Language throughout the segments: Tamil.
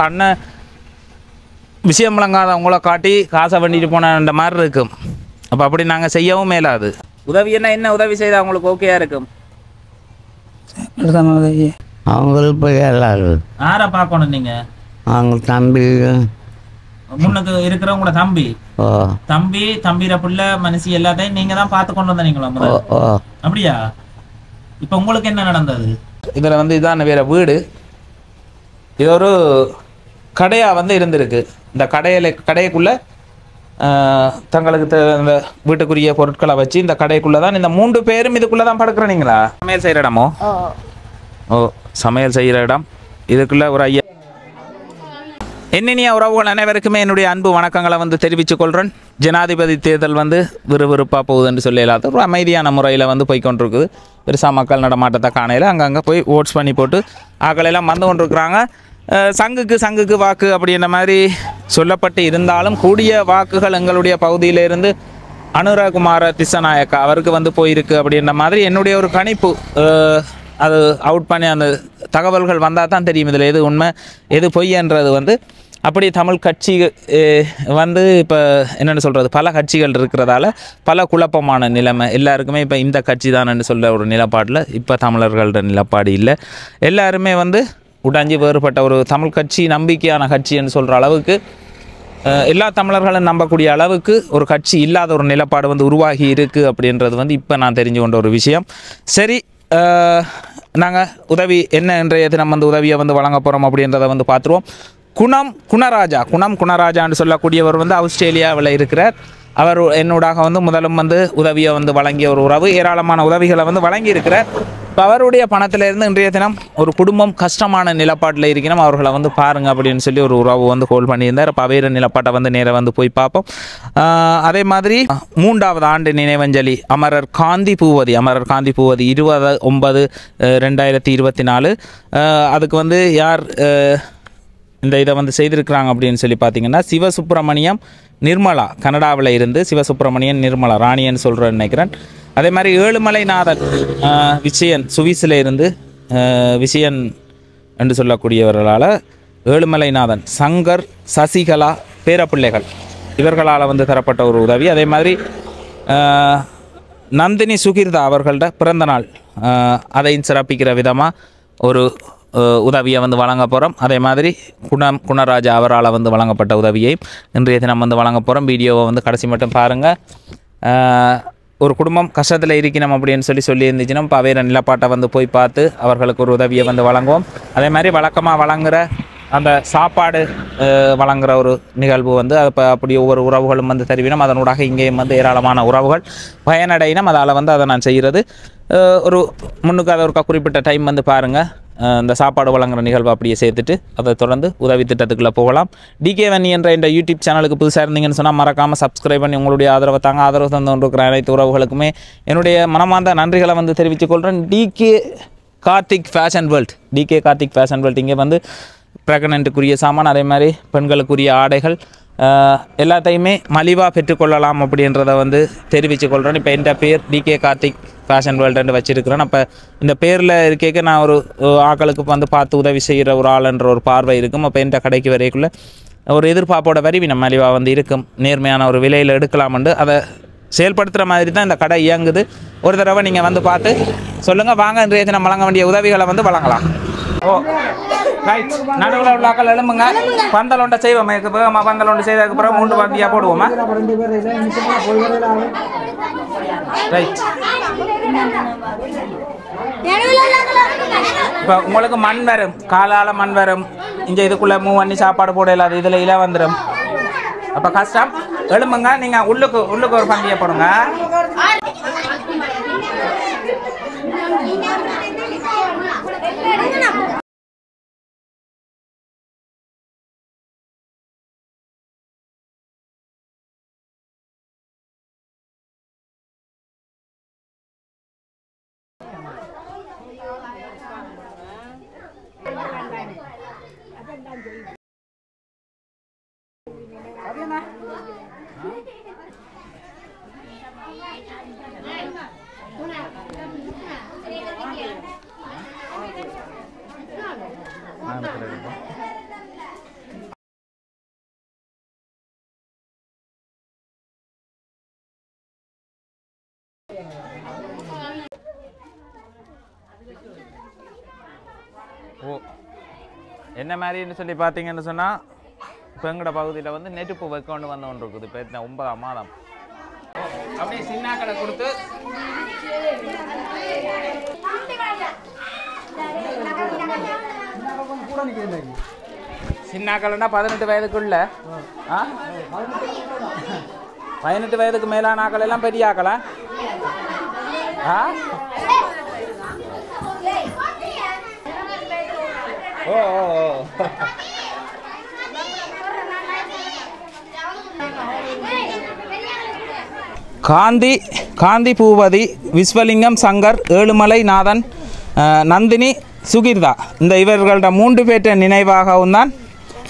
அண்ணன் விஷயம் விளங்காதவங்கள காட்டி காசை பண்ணிட்டு போன மாதிரி இருக்கும். அப்போ அப்படி நாங்கள் செய்யவும் மேலாது. உதவி என்ன உதவி செய்தால் அவங்களுக்கு ஓகேயா இருக்கும்? அவங்களுக்கு போய் எல்லாரும் யாரை பார்க்கணும் நீங்கள்? அவங்க தம்பி முன்னுக்கு இருக்கிறவங்களோட தம்பி தம்பிர பிள்ளை மனுஷி எல்லாத்தையும் நீங்கள் தான் பார்த்து கொண்டு வந்தீங்களா? அப்படியா? இப்போ உங்களுக்கு என்ன நடந்தது? இதில் வந்து இதான் வேற வீடு. இது ஒரு கடையாக இருந்திருக்கு. இந்த கடைக்குள்ளே தங்களுக்கு இந்த வீட்டுக்குரிய பொருட்களை வச்சு இந்த கடைக்குள்ளே தான் இந்த 3 பேரும் இதுக்குள்ளே தான் படுக்கிறீங்களா? சமையல் செய்கிற இடமோ? சமையல் செய்கிற இடம். இதுக்குள்ளே ஒரு ஐயா. என்னென்னிய உறவுகள் அனைவருக்குமே என்னுடைய அன்பு வணக்கங்களை தெரிவித்துக் கொள்கிறேன். ஜனாதிபதி தேர்தல் விறுவிறுப்பாக போகுதுன்னு சொல்லி இல்லாத ஒரு அமைதியான முறையில் போய்கொண்டிருக்குது. பெருசாக மக்கள் நடமாட்டத்தை காணையில் அங்கங்கே போய் ஓட்ஸ் பண்ணி போட்டு ஆக்களெல்லாம் வந்து கொண்டிருக்கிறாங்க. சங்குக்கு வாக்கு அப்படின்ற மாதிரி சொல்லப்பட்டு இருந்தாலும் கூடிய வாக்குகள் எங்களுடைய பகுதியிலிருந்து அனுரகுமார திசநாயக்கா அவருக்கு போயிருக்கு அப்படின்ற மாதிரி என்னுடைய ஒரு கணிப்பு. அது அவுட் பண்ணி அந்த தகவல்கள் வந்தால் தான் தெரியும் இதில் எது உண்மை எது பொய்ன்றது. அப்படி தமிழ் கட்சி இப்போ என்னென்னு சொல்கிறது, பல கட்சிகள் இருக்கிறதால பல குழப்பமான நிலைமை எல்லாருக்குமே. இப்போ இந்த கட்சி தானன்னு சொல்ல ஒரு நிலப்பாடில் இப்போ தமிழர்களோட நிலப்பாடு இல்லை. எல்லாருமே உடைஞ்சி வேறுபட்ட ஒரு தமிழ் கட்சி நம்பிக்கையான கட்சின்னு சொல்கிற அளவுக்கு எல்லா தமிழர்களும் நம்பக்கூடிய அளவுக்கு ஒரு கட்சி இல்லாத ஒரு நிலப்பாடு உருவாகி இருக்குது அப்படின்றது இப்போ நான் தெரிஞ்சு கொண்ட ஒரு விஷயம். சரி, நாங்கள் உதவி என்ன இன்றைய தினம் உதவியை வழங்க போகிறோம் அப்படின்றத பார்த்துருவோம். குணராஜான்னு சொல்லக்கூடியவர் ஆஸ்திரேலியாவில் இருக்கிறார். அவர் என்னோடாக முதலும் உதவியை வழங்கிய ஒரு உறவு, ஏராளமான உதவிகளை வழங்கி இருக்கிறார். இப்போ அவருடைய பணத்திலிருந்து இன்றைய தினம் ஒரு குடும்பம் கஷ்டமான நிலப்பாட்டில் இருக்கணும், அவர்களை பாருங்கள் அப்படின்னு சொல்லி ஒரு உறவு கோல் பண்ணியிருந்தார். இப்போ வேறு நிலப்பாட்டை நேராக போய் பார்ப்போம். அதே மாதிரி 3வது ஆண்டு நினைவஞ்சலி அமரர் காந்தி பூவதி 20/9/2024. அதுக்கு யார் இந்த இதை செய்திருக்கிறாங்க அப்படின்னு சொல்லி பார்த்தீங்கன்னா சிவசுப்பிரமணியம் நிர்மலா, கனடாவில் இருந்து சிவசுப்பிரமணியன் நிர்மலா ராணியன்னு சொல்கிறேன்னு நினைக்கிறேன். அதே மாதிரி ஏழுமலைநாதன் விஜயன் சுவிஸில் இருந்து விஜயன் என்று சொல்லக்கூடியவர்களால் ஏழுமலைநாதன் சங்கர் சசிகலா பேரப்பிள்ளைகள் இவர்களால் தரப்பட்ட ஒரு உதவி. அதே மாதிரி நந்தினி சுகிர்தா அவர்கள்ட பிறந்தநாள் அதையும் சிறப்பிக்கிற விதமாக ஒரு உதவியை வழங்க போகிறோம். அதே மாதிரி குணராஜா அவரால் வழங்கப்பட்ட உதவியை இன்றைய தினம் வழங்க போகிறோம். வீடியோவை கடைசி மட்டும் பாருங்கள். ஒரு குடும்பம் கஷ்டத்தில் இருக்கணும் அப்படின்னு சொல்லி இருந்துச்சுன்னா இப்போ வேறு நிலப்பாட்டை போய் பார்த்து அவர்களுக்கு ஒரு உதவியை வழங்குவோம். அதே மாதிரி வழக்கமாக வழங்குகிற அந்த சாப்பாடு வழங்குகிற ஒரு நிகழ்வு இப்போ அப்படி ஒவ்வொரு உறவுகளும் தெரிவினோம். அதனூடாக இங்கேயும் ஏராளமான உறவுகள் பயனடையினோம். அதால் அதை நான் செய்கிறது ஒரு முன்னுக்கு அதை ஒரு குறிப்பிட்ட டைம் பாருங்கள். இந்த சாப்பாடு வழங்குகிற நிகழ்வு அப்படியே சேர்த்துட்டு அதை தொடர்ந்து உதவி திட்டத்துக்குள்ளே போகலாம். டிகே வன்னி என்ற இந்த யூடியூப் சேனலுக்கு புதுசாக இருந்தீங்கன்னு சொன்னால் மறக்காமல் சப்ஸ்கிரைப் பண்ணி உங்களுடைய ஆதரவை தாங்க. ஆதரவு தந்து கொண்டிருக்கிற அனைத்து உறவுகளுக்குமே என்னுடைய மனமார்ந்த நன்றிகளை தெரிவித்துக் கொள்கிறேன். டிகே கார்த்திக் ஃபேஷன் வேர்ல்ட் இங்கே ப்ரெக்னென்ட்டுக்குரிய சாமான், அதே மாதிரி பெண்களுக்குரிய ஆடைகள் எல்லாத்தையுமே மலிவாக பெற்றுக்கொள்ளலாம் அப்படின்றத தெரிவித்து கொள்கிறேன். இப்போ என் பேர் டிகே கார்த்திக் ஃபேஷன் வேர்ல்டுன்னு வச்சுருக்கிறேன். அப்போ இந்த பேரில் இருக்க நான் ஒரு ஆக்களுக்கு பார்த்து உதவி செய்கிற ஒரு ஆளுன்ற ஒரு பார்வை இருக்கும். அப்போ என் கடைக்கு வரைக்குள்ளே ஒரு எதிர்பார்ப்போட வரி நம்ம மலிவாக இருக்கும், நேர்மையான ஒரு விலையில் எடுக்கலாம்ண்டு அதை செயல்படுத்துகிற மாதிரி தான் இந்த கடை இயங்குது. ஒரு தடவை நீங்கள் பார்த்து சொல்லுங்கள், வாங்க இன்றைய தினம் வழங்க வேண்டிய உதவிகளை வழங்கலாம். ரைட், நடுவில் உள்ள ஆக்கள் எழும்புங்க. பந்தலொண்டை செய்வோம். பந்தலொண்டை செய்ததுக்கு பிறகு 3 பந்தியாக போடுவோமா? ரைட். இப்போ உங்களுக்கு மண் வரும், காலால் மண் வரும். இங்கே இதுக்குள்ளே மூவ் பண்ணி சாப்பாடு போட இல்லாது இதில் இல வந்துடும். அப்போ கஷ்டம். எழும்புங்க. நீங்கள் உள்ளுக்கு ஒரு பந்தியை போடுங்க. என்ன மாதிரின்னு சொல்லி பார்த்தீங்கன்னு சொன்னால் இப்போ எங்களோட பகுதியில் வந்து நெருப்பு வைக்கொண்டு வந்து கொண்டு இருக்குது. இப்போ 9ஆம் மாதம் அப்படியே சின்னாக்களை கொடுத்து சின்னாக்கள்னா 18 வயதுக்குள்ள 18 வயதுக்கு மேலான ஆக்கள் எல்லாம் பெரிய ஆக்களா? ஓ காந்தி பூபதி விஸ்வலிங்கம் சங்கர் ஏழுமலை நாதன் நந்தினி சுகிர்தா இந்த இவர்களோட 3 பேற்ற நினைவாகவும் தான்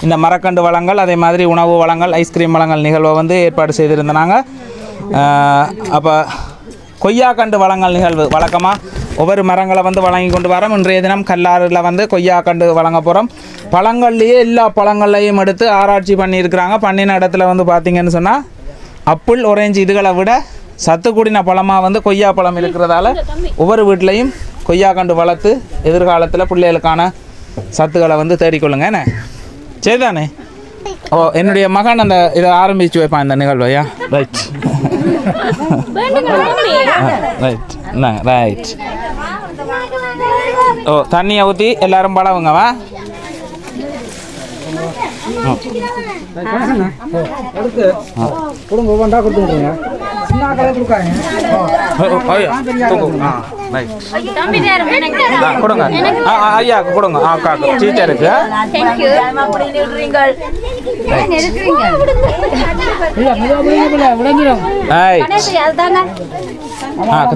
இந்த மரக்கண்டு வளங்கள் அதே மாதிரி உணவு வளங்கள் ஐஸ்கிரீம் வளங்கள் நிகழ்வை வந்து ஏற்பாடு செய்திருந்தாங்க. அப்போ கொய்யாக்கண்டு வளங்கள் நிகழ்வு வழக்கமாக ஒவ்வொரு மரங்களை வந்து வழங்கி கொண்டு வரோம். இன்றைய தினம் கல்லாறில் வந்து கொய்யாக்கண்டு வழங்க போகிறோம். பழங்கள்லேயே எல்லா பழங்களையும் எடுத்து ஆராய்ச்சி பண்ணியிருக்கிறாங்க. பண்ணின இடத்துல வந்து பார்த்திங்கன்னு சொன்னால் அப்புள் ஒரேஞ்சு இதுகளை விட சத்து கூடின பழமாக வந்து கொய்யா பழம் இருக்கிறதால ஒவ்வொரு வீட்லேயும் கொய்யாக்கண்டு வளர்த்து எதிர்காலத்தில் பிள்ளைகளுக்கான சத்துக்களை வந்து தேடிக்கொள்ளுங்க. என்ன சரிதானே? ஓ என்னுடைய மகன் அந்த இதை ஆரம்பித்து வைப்பான் இந்த நிகழ்வையா? ரைட் ரைட் இந்தாங்க ரைட். ஓ தண்ணியை ஊற்றி எல்லாரும் பழவுங்கவா? கொடுங்க ஐயா கொடுங்க அக்காக்கு டீச்சருக்கு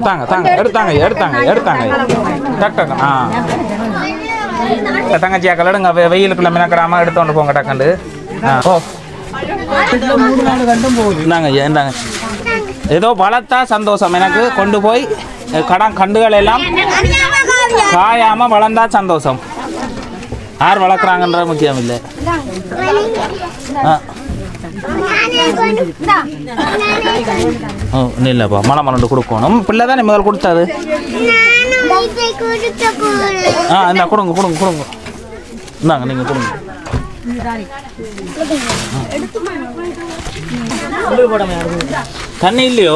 தாங்க தாங்க எடுத்தாங்க எடுத்தாங்க எடுத்தாங்க டக் டக் தங்கச்சியாக்கள் எடுங்க வெயிலுக்குள்ள மினக்கிடாம எடுத்துட்டு போங்க டக்கண்டு. ஓ இந்தாங்க ஐயா இந்தாங்க. ஏதோ வளர்த்தா சந்தோஷம் எனக்கு. கொண்டு போய் கண்டுகள் எல்லாம் காயாம வளர்ந்தா சந்தோஷம். யார் வளர்க்குறாங்கன்ற முக்கியம் இல்லை. ஓ இல்லைப்பா மழை மலண்டு கொடுக்கணும். பிள்ளை தானே முதல் கொடுத்தாது. இந்த கொடுங்க கொடுங்க கொடுங்க இந்தாங்க நீங்கள் கொடுங்க. தண்ணி இல்லையோ?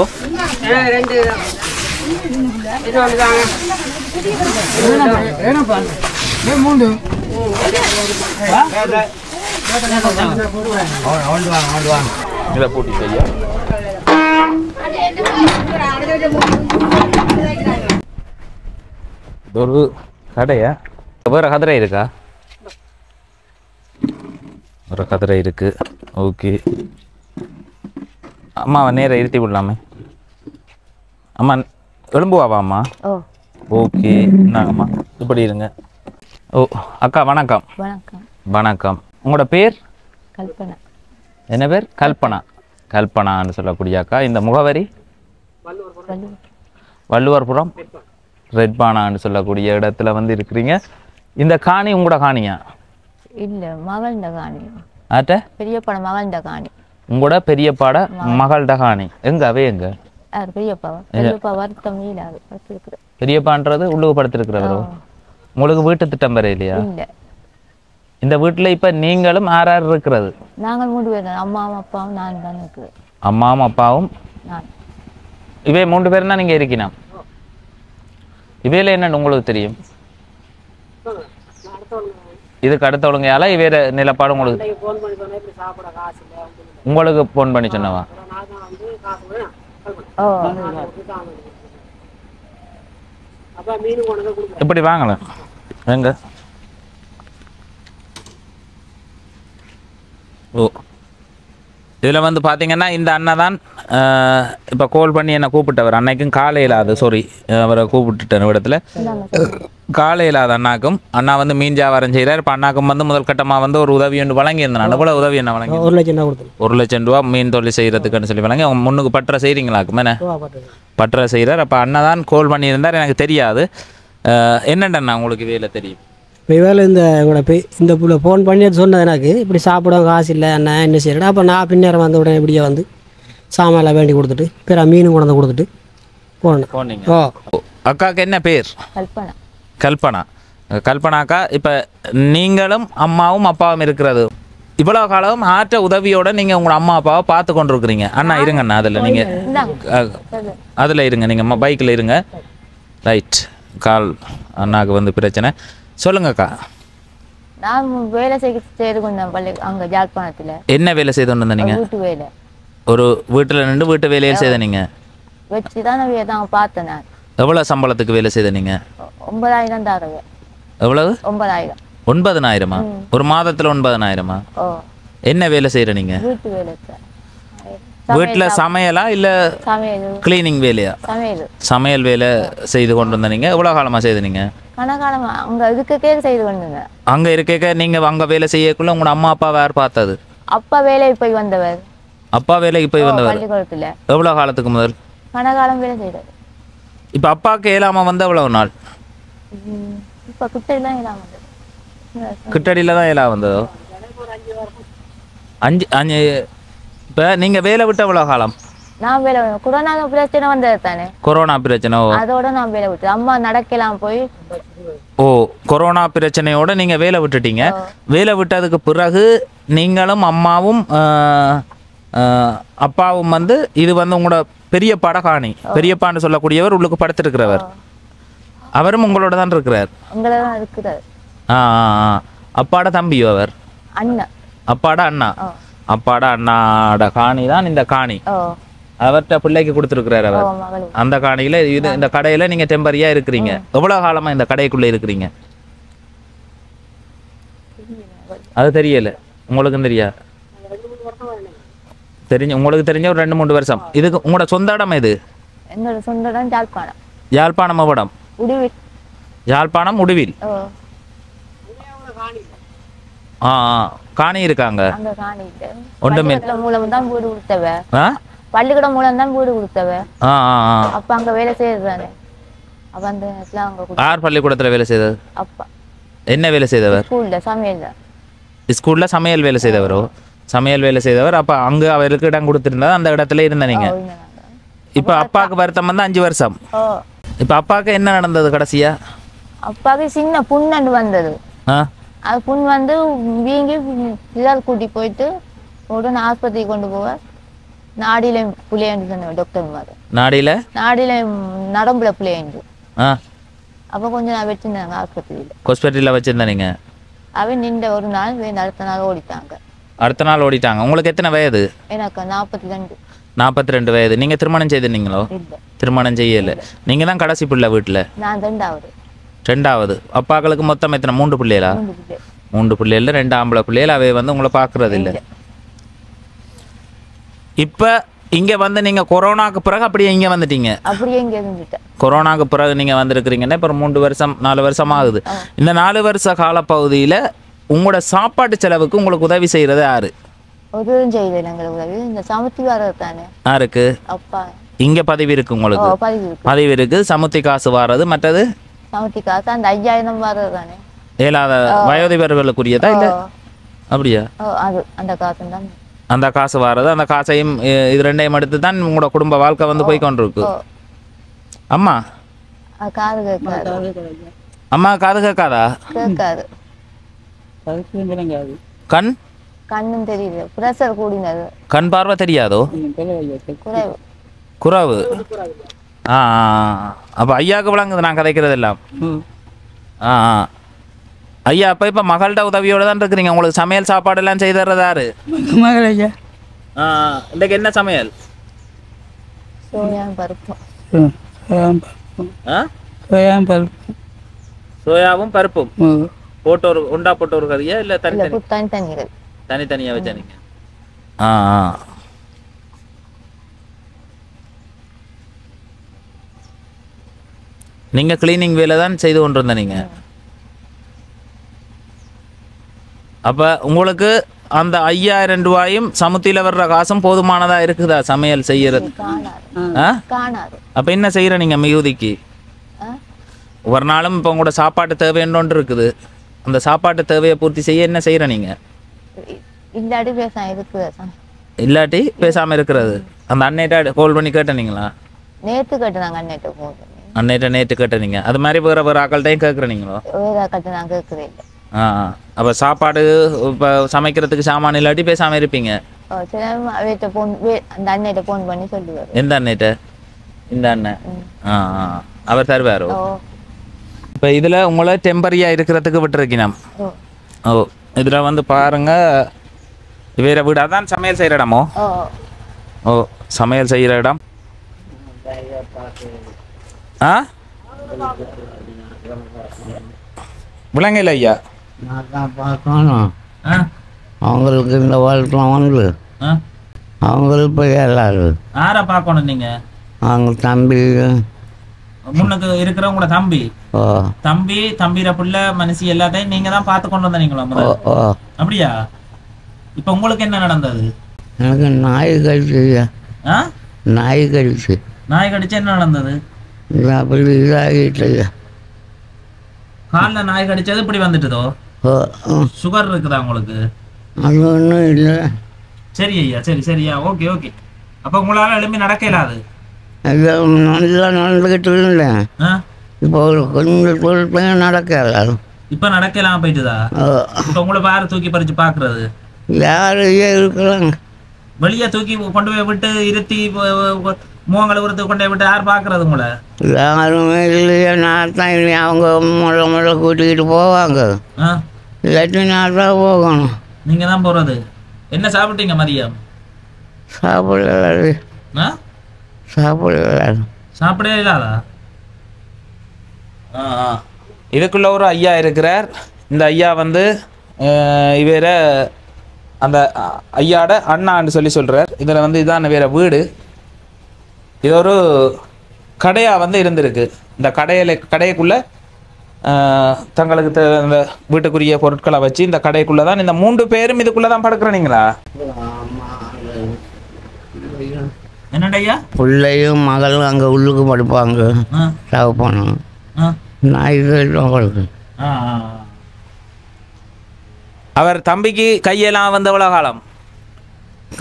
இதை பூட்டி செய்ய ஒரு கடையா? வேற கதிரை இருக்கா? ஒரு கதிரை இருக்கு. ஓகே அம்மாவை நேரம் இருத்தி விடலாமே. அம்மா எலும்புவாவா அம்மா? ஓகே இந்தாங்கம்மா இப்படி இருங்க. ஓ அக்கா வணக்கம். வணக்கம். வணக்கம். உங்களோட பேர்? கல்பனா. என்ன பேர்? கல்பனா. கல்பனான்னு சொல்லக்கூடிய அக்கா. இந்த முகவரி வள்ளுவர்புரம் ரெட்பானான்னு சொல்லக்கூடிய இடத்துல வந்து இருக்கிறீங்க. இந்த காணி உங்களோட காணியா? இல்லை மகள்ட காணி. ஆட்ட பெரியப்பாட மகள்ட காணி. உங்களோட பெரியப்பாட மகள்ட காணி. எங்க அவே எங்க? பெரியப்பாவா? பெரியப்பா வருத்தம் மீளாது படுத்திருக்கிற. பெரியப்பான்றது உள்ளுக்கு படுத்திருக்கிறவரோ? உங்களுக்கு வீட்டு திட்டம் வர இல்லையா? இல்லை. இந்த வீட்டில் இப்போ நீங்களும் யார் யார் இருக்கிறது? நாங்கள் 3 பேர் தான். அம்மாவும் அப்பாவும் நான் தான் இருக்குது. அம்மாவும் அப்பாவும் நான். இவே 3 பேர் தான் நீங்கள் இருக்கணும். இவையில என்னன்னு உங்களுக்கு தெரியும்? இதுக்கு அடுத்தவளுங்கையால இவேற நிலப்பாடு உங்களுக்கு போன் பண்ணி சொன்னவா? இப்படி வாங்கல எங்க? ஓ இதில் வந்து பார்த்தீங்கன்னா இந்த அண்ணன் தான் இப்போ கால் பண்ணி என்னை கூப்பிட்டவர். அன்னைக்கும் காலையில் அது சாரி அவரை கூப்பிட்டுட்டேன் இடத்துல. காலையில் அது அண்ணாக்கும் அண்ணா வந்து மீன் வியாபாரம் செய்கிறார். இப்போ அண்ணாக்கும் வந்து முதல் கட்டமாக வந்து ஒரு உதவி ஒன்று வழங்கியிருந்தேன். எவ்வளோ உதவி என்ன வழங்கி? 1 லட்சம் ரூபா கொடுத்தேன். 1 லட்சம் ரூபா மீன் தொழில் செய்கிறதுக்குன்னு சொல்லி வழங்கி அவங்க முன்னுக்கு பற்ற செய்கிறீங்களாக்கும் என்ன பற்ற செய்கிறார். அப்போ அண்ணா தான் கால் பண்ணியிருந்தார். எனக்கு தெரியாது என்னென்ன உங்களுக்கு வேலை தெரியும்? இப்போ வேலை இந்த இந்த புள்ள ஃபோன் பண்ணி சொன்னது எனக்கு இப்படி சாப்பிட காசு இல்லை அண்ணா என்ன செய்யறா. அப்போ நான் பின்னேரம் வந்த உடனே இப்படியே வந்து சாமான்லாம் வேண்டி கொடுத்துட்டு பிற மீனும் கொண்டு கொடுத்துட்டு போனேன். ஓ அக்காவுக்கு என்ன பேர்? கல்பனா. கல்பனா. கல்பனாக்கா இப்போ நீங்களும் அம்மாவும் அப்பாவும் இருக்கிறது இவ்வளோ காலம் ஆற்ற உதவியோட நீங்கள் உங்களோட அம்மா அப்பாவை பார்த்து கொண்டு இருக்கிறீங்க. அண்ணா இருங்கண்ணா அதில் நீங்கள் அதில் இருங்க, நீங்கள் பைக்கில் இருங்க. ரைட், கால் அண்ணாவுக்கு வந்து பிரச்சனை. சொல்லுங்கக்கா. நான் வேலை செய்து கொண்டேன் பள்ளி அங்கே ஜாழ்ப்பாணத்தில். என்ன வேலை செய்து கொண்டு வந்தீங்க? வீட்டு வேலை. ஒரு வீட்டில் நின்று வீட்டு வேலையில் செய்த நீங்கள் வச்சு தான் நான் பார்த்தேன். நான் எவ்வளோ சம்பளத்துக்கு வேலை செய்த நீங்கள்? 9,000 தாரங்க. எவ்வளவு? 9,000. 9,000மா? ஒரு மாதத்தில் 9,000மா? ஓ. என்ன வேலை செய்கிற நீங்கள்? வீட்டு வேலை. வீட்டில் சமையலா இல்லை கிளீனிங் வேலையா? சமையல் வேலை செய்து கொண்டு வந்தீங்க. எவ்வளோ காலமாக செய்தீங்க? கனகாலமா அங்கே இருக்கே செய்து கொண்டுங்க. அங்கே இருக்க நீங்கள் அங்கே வேலை செய்யக்குள்ள உங்களோட அம்மா அப்பா வேறு பார்த்தது? அப்பா வேலைக்கு போய் வந்தவர். அப்பா வேலைக்கு போய் வந்தவர் பள்ளிக்கூடத்தில். எவ்வளோ காலத்துக்கு முதல்? கனகாலம் வேலை செய்தார். இப்போ அப்பாவுக்கு இயலாமல் வந்து எவ்வளோ நாள்? இப்போ கிட்டடிலாம் இயலாம வந்தது. கிட்டடியில் தான் இயலாம வந்ததோ? 5 இப்போ நீங்கள் வேலை விட்டு எவ்வளோ காலம்? நான் வேலை கொரோனா பிரச்சனை வந்தது தானே. கொரோனா பிரச்சனை. அதோட நான் வேலை விட்டு அம்மா நடக்கலாம் போய். ஓ, கொரோனா பிரச்சனையோட நீங்கள் வேலை விட்டுட்டீங்க. வேலை விட்டதுக்கு பிறகு நீங்களும் அம்மாவும் அப்பாவும் வந்து இது வந்து உங்களோட பெரியப்பா காணி. பெரியப்பான்னு சொல்லக்கூடியவர் உள்ளுக்கு படுத்திருக்கிறவர். அவரும் உங்களோட தான் இருக்கிறார். உங்களோட தான் இருக்கிறார். அப்பாட தம்பியோ அவர்? அண்ணா. அப்பாட அண்ணா. அப்பாட அண்ணாட காணி தான் இந்த காணி. அவர்கிட்ட பிள்ளைக்கு கொடுத்துருக்கிறார் அவர். அந்த காணியில இது இந்த கடையில நீங்க டெம்பரியா இருக்கிறீங்க. எவ்வளவு காலமா இந்த கடைக்குள்ள இருக்கிறீங்க? அது தெரியல. உங்களுக்கும் தெரியா? உங்களுக்கு தெரிஞ்ச ஒரு 2-3 வருஷம். இதுக்கு உங்களோட சொந்த இடம் எது? என்னோட சொந்த இடம் யாழ்ப்பாணம். யாழ்ப்பாணம் மாவட்டம் உடுவில். யாழ்ப்பாணம் உடுவில். காணி இருக்காங்க. அந்த காணியில ஒன்றுமே மூலம் தான் வீடு கொடுத்தவ. பள்ளிக்கூடம் மூலம் தான் வீடு கொடுத்தவ. அப்ப அங்க வேலை செய்யறதானே. அப்ப அந்த யார் பள்ளிக்கூடத்துல வேலை செய்தது? அப்பா. என்ன வேலை செய்தவர்? ஸ்கூல்ல சமையல். ஸ்கூல்ல சமையல் வேலை செய்தவரோ? சமையல் வேலை செய்தவர். அப்ப அங்க அவருக்கு இடம் கொடுத்திருந்தா அந்த இடத்துல இருந்த நீங்க. இப்ப அப்பாவுக்கு வருத்தம் வந்து 5 வருஷம். இப்ப அப்பாவுக்கு என்ன நடந்தது கடைசியா? அப்பாவுக்கு சின்ன புண்ணு வந்தது. அது புண் வந்து வீங்கி இதால் கூட்டி போயிட்டு உடனே ஆஸ்பத்திரிக்கு கொண்டு போவ. நாடியில புள்ளையன்று சொன்ன டாக்டர் மாதிரி. நாடியில நரம்புல புள்ளையன்று. அப்போ கொஞ்சம் நான் வச்சிருந்தாங்க ஆஸ்பத்திரியில. ஹாஸ்பிட்டலில் வச்சிருந்தீங்க? அவன் நின்ற ஒரு நாள் அடுத்த நாள் ஓடிட்டாங்க. அடுத்த நாள் ஓடிட்டாங்க. உங்களுக்கு எத்தனை வயது? எனக்கு 42. 42 வயது. நீங்க திருமணம் செய்திருந்தீங்களோ? திருமணம் செய்யல. நீங்க தான் கடைசி பிள்ளை வீட்டுல? நான் ரெண்டாவது. அப்பாக்களுக்கு மொத்தம் எத்தனை? 3 பிள்ளைகளா? 3 பிள்ளைகள், 2 ஆம்பளை பிள்ளைகள். அவை வந்து உங்களை பார்க்கறது இல்லை. இப்போ இங்க வந்து நீங்க கொரோனாக்கு பிறகு அப்படியே இங்க வந்துட்டீங்க? அப்படியே இங்க இருந்துட்டேன். கொரோனாக்கு பிறகு நீங்க வந்திருக்கிறீங்கன்னா இப்போ 3 வருஷம் 4 வருஷம் ஆகுது. இந்த 4 வருஷ காலப்பகுதியில் உங்களோட சாப்பாட்டு செலவுக்கு உங்களுக்கு உதவி செய்யறது யாரு? உதவி செய்யறது எங்களுக்கு உதவி இந்த சமுத்தி வாரது தானே. யாருக்கு? அப்பா. இங்க பதிவு இருக்கு உங்களுக்கு? பதிவு இருக்கு. சமுத்தி காசு வாரது. மற்றது சமுத்தி காசு அந்த 5,000 வாரது தானே. ஏழாத வயோதிபர்களுக்குரியதா இல்லை? அப்படியா? அது அந்த காசு தான். அந்த காசு வாரது. அந்த காசையும் இது ரெண்டையும் எடுத்து தான் உங்களோட குடும்ப வாழ்க்கை வந்து போய் கொண்டிருக்கு. அம்மா காது கேட்காது. அம்மா காது கேட்காதா? கேட்காது. கண் கண்ணும் தெரியுது. பிரஷர் கூடினது. கண் பார்வை தெரியாதோ? குறைவு. குறைவு. அப்போ ஐயாவுக்கு விளங்குது நான் கதைக்கிறது எல்லாம். ஐயா அப்போ இப்போ மகள்கிட்ட உதவியோடு தான் இருக்கிறீங்க. உங்களுக்கு சமையல் சாப்பாடு எல்லாம் செய்து தர்றதாரு? மகள் ஐயா. இன்றைக்கு என்ன சமையல்? சோயாவும் பருப்பும். சோயாவும் பருப்பும் போட்டு ஒரு உண்டா போட்டு ஒரு கறியா இல்லை தனித்தனியா வச்சா நீங்க? நீங்க கிளீனிங் வேலை தான் செய்து கொண்டிருந்த நீங்க. அப்ப உங்களுக்கு அந்த 5,000 ரூபாயும் சமுத்தியில வர்ற காசும் போதுமானதா இருக்குதா சமையல் செய்யறது? அப்ப என்ன செய்யற நீங்க மிகுதிக்கு? ஒரு நாளும் இப்போ உங்களோட சாப்பாட்டு தேவை என்னொன்று இருக்குது. அந்த சாப்பாட்டு தேவையை பூர்த்தி செய்ய என்ன செய்யற நீங்க? இல்லாட்டி பேசாம இருக்கிறது. அந்த அண்ணேட்ட கால் பண்ணி கேட்டீங்களா? நேத்து கேட்டாங்க. அண்ணேட்ட போன் பண்ணி அன்னைட்ட நேற்று கேட்டீங்க அது மாதிரி வேறு ஆக்கள்கிட்டையும் கேட்குறீங்களோ? வேற கட்ட நான் கேட்குறேன். அப்போ சாப்பாடு இப்போ சமைக்கிறதுக்கு சாமான் இல்லாட்டி பேசாமல் இருப்பீங்க? சில அவர்கிட்ட ஃபோன் அந்த அண்ணிட்ட ஃபோன் பண்ணி சொல்லுவார். எந்த அண்ணிட்ட? இந்த அண்ணன். அவர் தருவாரோ? இப்போ இதில் உங்களை டெம்பரரியாக இருக்கிறதுக்கு விட்டுருக்கணும். இதில் வந்து பாருங்க வேற வீடு அதான் சமையல் செய்கிற இடமோ? சமையல் செய்கிற இடம். விளங்கல ஐயா. பார்க்கணும் அவங்களுக்கு இந்த வாழ்க்கை வந்து அவங்களுக்கு போய் எல்லாரும் யாரை பார்க்கணும் நீங்க? அவங்க தம்பி முன்னுக்கு இருக்கிறவங்களோட தம்பி தம்பி தம்பிர புள்ள மனுஷி எல்லாத்தையும் நீங்க தான் பார்த்து கொண்டு வந்தீங்களா? அப்படியா? இப்ப உங்களுக்கு என்ன நடந்தது? எனக்கு நாய் கடிச்சு. நாய் கடிச்சு. நாய் கடிச்சு என்ன நடந்தது? அப்படி இதாகிட்டு காலில் நாய் கடிச்சது இப்படி வந்துட்டுதோ? சுகர் இருக்குதா உங்களுக்கு? அது ஒன்றும் இல்லை. சரி ஐயா, சரி சரியா, ஓகே ஓகே. அப்போ உங்களால் எழுப்பி நடக்க இயலாது? நல்லா நடந்துக்கிட்டு இருந்தேன். இப்போ கொஞ்சம் பொருட்கள் நடக்க இயலாது. இப்போ நடக்கலாம் போயிட்டுதா? இப்போ உங்களை யார் தூக்கி பறிச்சு பார்க்குறது? யாரையே இருக்கிறாங்க. வெளியே தூக்கி கொண்டு போய் விட்டு இருத்தி முகங்களை உரத்து கொண்டு போய் விட்டு யார் பார்க்கறது உங்களை? யாருமே இல்லையா? நான் தான் இல்லையா? அவங்க முறை கூட்டிக்கிட்டு போவாங்க. இல்லாட்டி நான் தான் போகணும். நீங்கள் தான் போகிறது. என்ன சாப்பிட்டீங்க மதியம்? சாப்பிடலாது. சாப்பிடலாது. சாப்பிடவே இல்லாதா? இதுக்குள்ள ஒரு ஐயா இருக்கிறார். இந்த ஐயா வந்து இவர அந்த ஐயாட அண்ணான்னு சொல்லி சொல்கிறார். இதில் வந்து இதான வேற வீடு. இது ஒரு கடையாக வந்து இருந்திருக்கு. இந்த கடைக்குள்ளே தங்களுக்கு இந்த வீட்டுக்குரிய பொருட்களை வச்சு இந்த கடைக்குள்ளே தான் இந்த 3 பேரும் இதுக்குள்ளே தான் படுக்கிறீங்களா? என்னடையா? பிள்ளையும் மகளும் அங்கே உள்ளுக்கு படுப்பாங்க. சாப்பிடணும். நான் இது அவர் தம்பிக்கு கையெல்லாம் வந்து எவ்வளோ காலம்?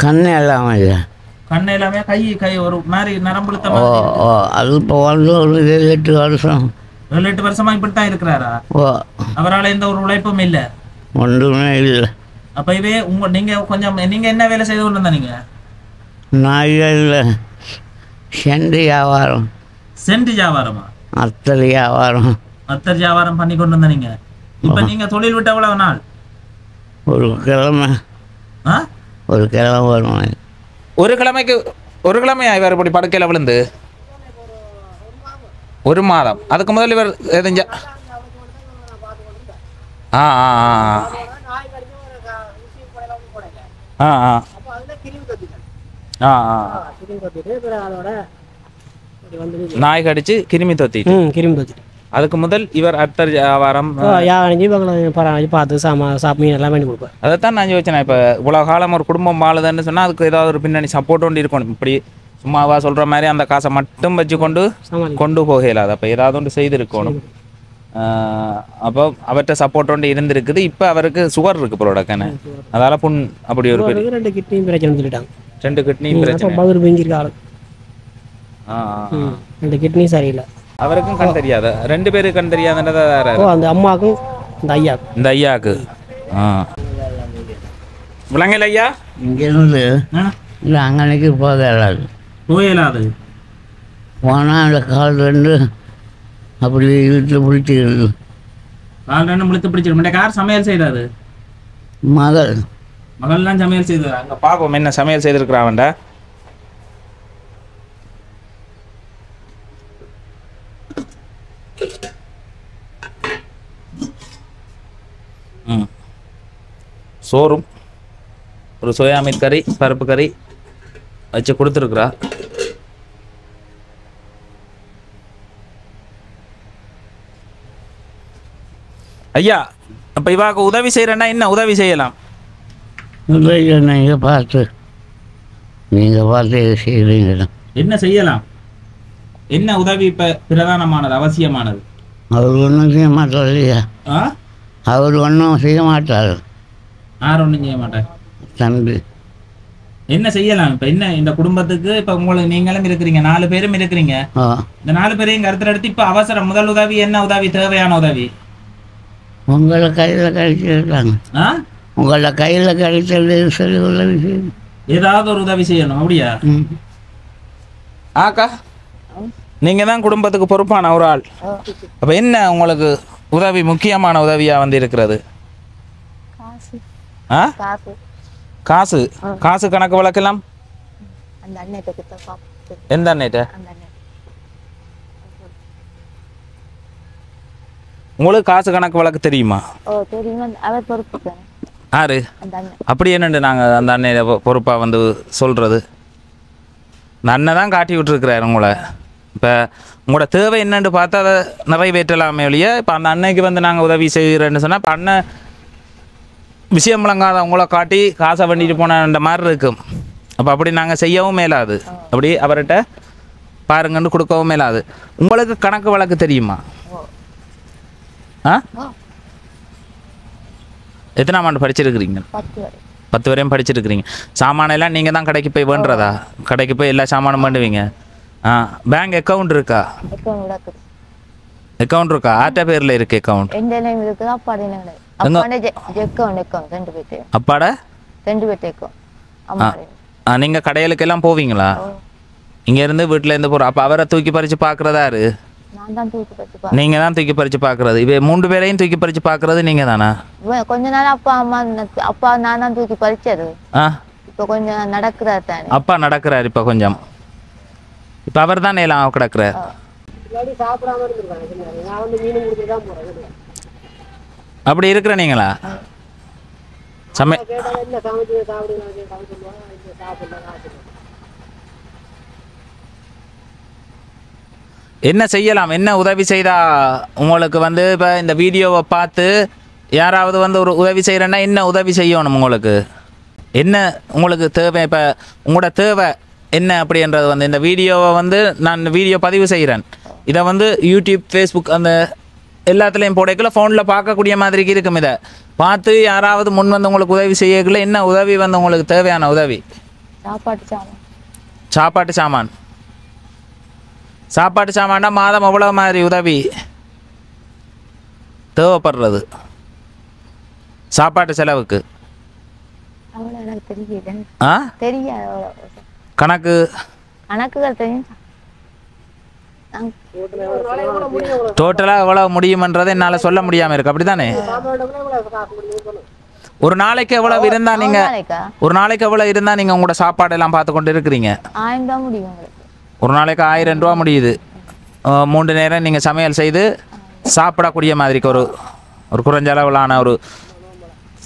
கண்ணு எல்லாம் இல்லை. கண்ணு எல்லாமே கை ஒரு மாதிரி நரம்புழுத்த. அது இப்போ வந்து ஒரு 7-8 வருஷம். 7-8 வருஷமா இப்படித்தான் இருக்கிறாரா? அவரால் எந்த ஒரு உழைப்பும் இல்லை? ஒன்றுமே இல்லை. அப்போ இதே நீங்கள் என்ன வேலை செய்து கொண்டு வந்தா? நீங்கள் நாய்கள் செண்டு வியாபாரம். செண்டு வியாபாரமா? அத்தல் வியாபாரம். அத்தர் வியாபாரம் பண்ணி கொண்டு வந்த நீங்கள். இப்போ நீங்கள் தொழில் விட்ட எவ்வளவு நாள்? ஒரு கிழமை. வருவாங்க. ஒரு கிழமையா இவர் இப்படி படுக்கையில் விழுந்து? 1 மாதம். அதுக்கு முதல் இவர் எதஞ்சா? நாய் கடிச்சு கிருமி தொத்திட்டு. அதுக்கு முதல் இவர் அத்தர் வியாபாரம் பார்த்து மீன் எல்லாம் வேண்டி கொடுப்பேன். அதைத்தான் நான் யோசிச்சேன். இப்போ இவ்வளோ காலம் ஒரு குடும்பம் வாழுதுன்னு சொன்னால் அதுக்கு ஏதாவது ஒரு பின்னணி சப்போர்ட் ஒன்று இருக்கணும். இப்படி சும்மாவா சொல்கிற மாதிரி அந்த காசை மட்டும் வச்சு கொண்டு போகலாது. அப்போ ஏதாவது ஒன்று செய்திருக்கணும். அப்போ அவர்கிட்ட சப்போர்ட் ஒன்று இருந்திருக்குது. இப்போ அவருக்கு சுகர் இருக்குது ப்ரோடக்ட்னு. அதால் புண் அப்படி ஒரு 2 கிட்னியும் பிரச்சனை சொல்லிட்டாங்க. 2 கிட்னியும் பிரச்சனை. 2 கிட்னி சரியில்லை. அவருக்கும் கண் தெரியாத 2 பேருக்கு கண் தெரியாதுன்றதா? அந்த அம்மாவுக்கும் இந்த ஐயாவுக்கு. விளங்கல ஐயா? இங்கேருந்து இல்லை அங்கனைக்கு போகலாது. போனால் அந்த கால் 2 அப்படி இழுத்து பிடிச்சிருக்கு. கால் 2 இழுத்து பிடிச்சிருக்கு. யார் சமையல் செய்தாது? மகள்லாம் சமையல் செய்தார். அங்கே பார்ப்போம் என்ன சமையல் செய்திருக்கிறான்டா. சோறும் ஒரு சோயா மீன் கறி பருப்பு கறி வச்சு கொடுத்துருக்குறா. ஐயா அப்போ இவாக்கு உதவி செய்கிறேன்னா என்ன உதவி செய்யலாம்? நீங்கள் பார்த்து செய்கிறீங்க. என்ன செய்யலாம்? என்ன உதவி இப்போ பிரதானமானது அவசியமானது? அவர் ஒன்றும் செய்ய மாட்டார் இல்லையா? அவர் ஒன்றும் செய்ய மாட்டார். யார் ஒன்றும் செய்ய மாட்டார்? தம்பி. என்ன செய்யலாம் இப்போ என்ன இந்த குடும்பத்துக்கு இப்போ உங்களுக்கு நீங்களும் இருக்கிறீங்க 4 பேரும் இருக்கிறீங்க இந்த 4 பேரையும் கருத்தில் எடுத்து இப்போ அவசரம் முதல் உதவி என்ன உதவி தேவையான உதவி உங்களை கையில் கிடைச்சிருக்காங்க உங்களை கையில் கிடைச்சது சரி உதவி செய்யும் ஏதாவது ஒரு உதவி செய்யணும் அப்படியா ஆக்கா நீங்க தான் குடும்பத்துக்கு பொறுப்பான ஒரு ஆள் அப்ப என்ன உங்களுக்கு உதவி முக்கியமான உதவியா வந்து இருக்கிறது காசு காசு கணக்கு வழக்கலாம் எந்த அண்ணேட்ட உங்களுக்கு காசு கணக்கு வழக்கு தெரியுமா ஆறு அப்படி என்னண்டு நாங்கள் அந்த அண்ணன் பொறுப்பாக வந்து சொல்கிறது இந்த அண்ணன் தான் காட்டி விட்டுருக்குறாரு உங்களை இப்போ உங்களோட தேவை என்னென்னு பார்த்தா அதை நிறைவேற்றலாமே ஒழிய இப்போ அந்த அன்னைக்கு வந்து நாங்கள் உதவி செய்கிறேன்னு சொன்னால் இப்போ அண்ணன் விஷயம் விளங்காத உங்களை காட்டி காசை வண்டிட்டு போன மாதிரி இருக்கும் அப்போ அப்படி நாங்கள் செய்யவும் மேலாது அப்படி அவர்கிட்ட பாருங்கன்னு கொடுக்கவும் மேலாது உங்களுக்கு கணக்கு வழக்கு தெரியுமா ஆ எத்தனாம் ஆண்டு படிச்சிருக்கிறீங்க 10 வரையும் படிச்சிருக்கிறீங்க சாமானெல்லாம் நீங்கள் தான் கடைக்கு போய் வேண்டுறதா கடைக்கு போய் எல்லா சாமானும் பண்ணுவீங்க பேங்க் அக்கௌண்ட் இருக்கா அக்கௌண்ட் இருக்கா ஆட்ட பேரில் இருக்கு அக்கௌண்ட் அப்பாட நீங்கள் கடைகளுக்கெல்லாம் போவீங்களா இங்கேருந்து வீட்டிலேருந்து போகிற அப்போ அவரை தூக்கி பறித்து பார்க்குறதாரு நீங்க தான் தூக்கி பறிச்சு பாக்குறது இவ 3 பேரையும் தூக்கி பறிச்சு பாக்குறது நீங்க தானா கொஞ்ச நாள் அப்பா நான் தான் தூக்கி பறிச்சது இப்ப கொஞ்சம் நடக்கிறார் தானே அப்பா நடக்கிறார் இப்ப கொஞ்சம் இப்ப அவர் தான் எல்லாம் கிடக்குறார் அப்படி இருக்கிற நீங்களா என்ன செய்யலாம் என்ன உதவி செய்தா உங்களுக்கு வந்து இப்போ இந்த வீடியோவை பார்த்து யாராவது வந்து ஒரு உதவி செய்கிறேன்னா என்ன உதவி செய்யணும் உங்களுக்கு என்ன உங்களுக்கு தேவை இப்போ உங்களோட தேவை என்ன அப்படின்றது வந்து இந்த வீடியோவை வந்து நான் வீடியோ பதிவு செய்கிறேன் இதை வந்து யூடியூப் ஃபேஸ்புக் அந்த எல்லாத்துலேயும் போடக்குள்ள ஃபோனில் பார்க்கக்கூடிய மாதிரிக்கு இருக்கும் இதை பார்த்து யாராவது முன் வந்து உங்களுக்கு உதவி செய்யக்குள்ள என்ன உதவி வந்து உங்களுக்கு தேவையான உதவி சாப்பாட்டு சாமான் சாப்பாட்டு சாமான்டா மாதம் எவ்வளோ மாதிரி உதவி தேவைப்படுறது சாப்பாட்டு செலவுக்கு கணக்கு டோட்டலாக எவ்வளோ முடியுமன்றதை என்னால் சொல்ல முடியாமல் இருக்கு அப்படித்தானே ஒரு நாளைக்கு எவ்வளவு இருந்தா நீங்க ஒரு நாளைக்கு எவ்வளவு இருந்தா நீங்க உங்களோட சாப்பாடு எல்லாம் பார்த்து கொண்டு இருக்கிறீங்க ஒரு நாளைக்கு 1000 ரூபா முடியுது 3 நேரம் நீங்கள் சமையல் செய்து சாப்பிடக்கூடிய மாதிரிக்கு ஒரு குறைஞ்ச அளவிலான ஒரு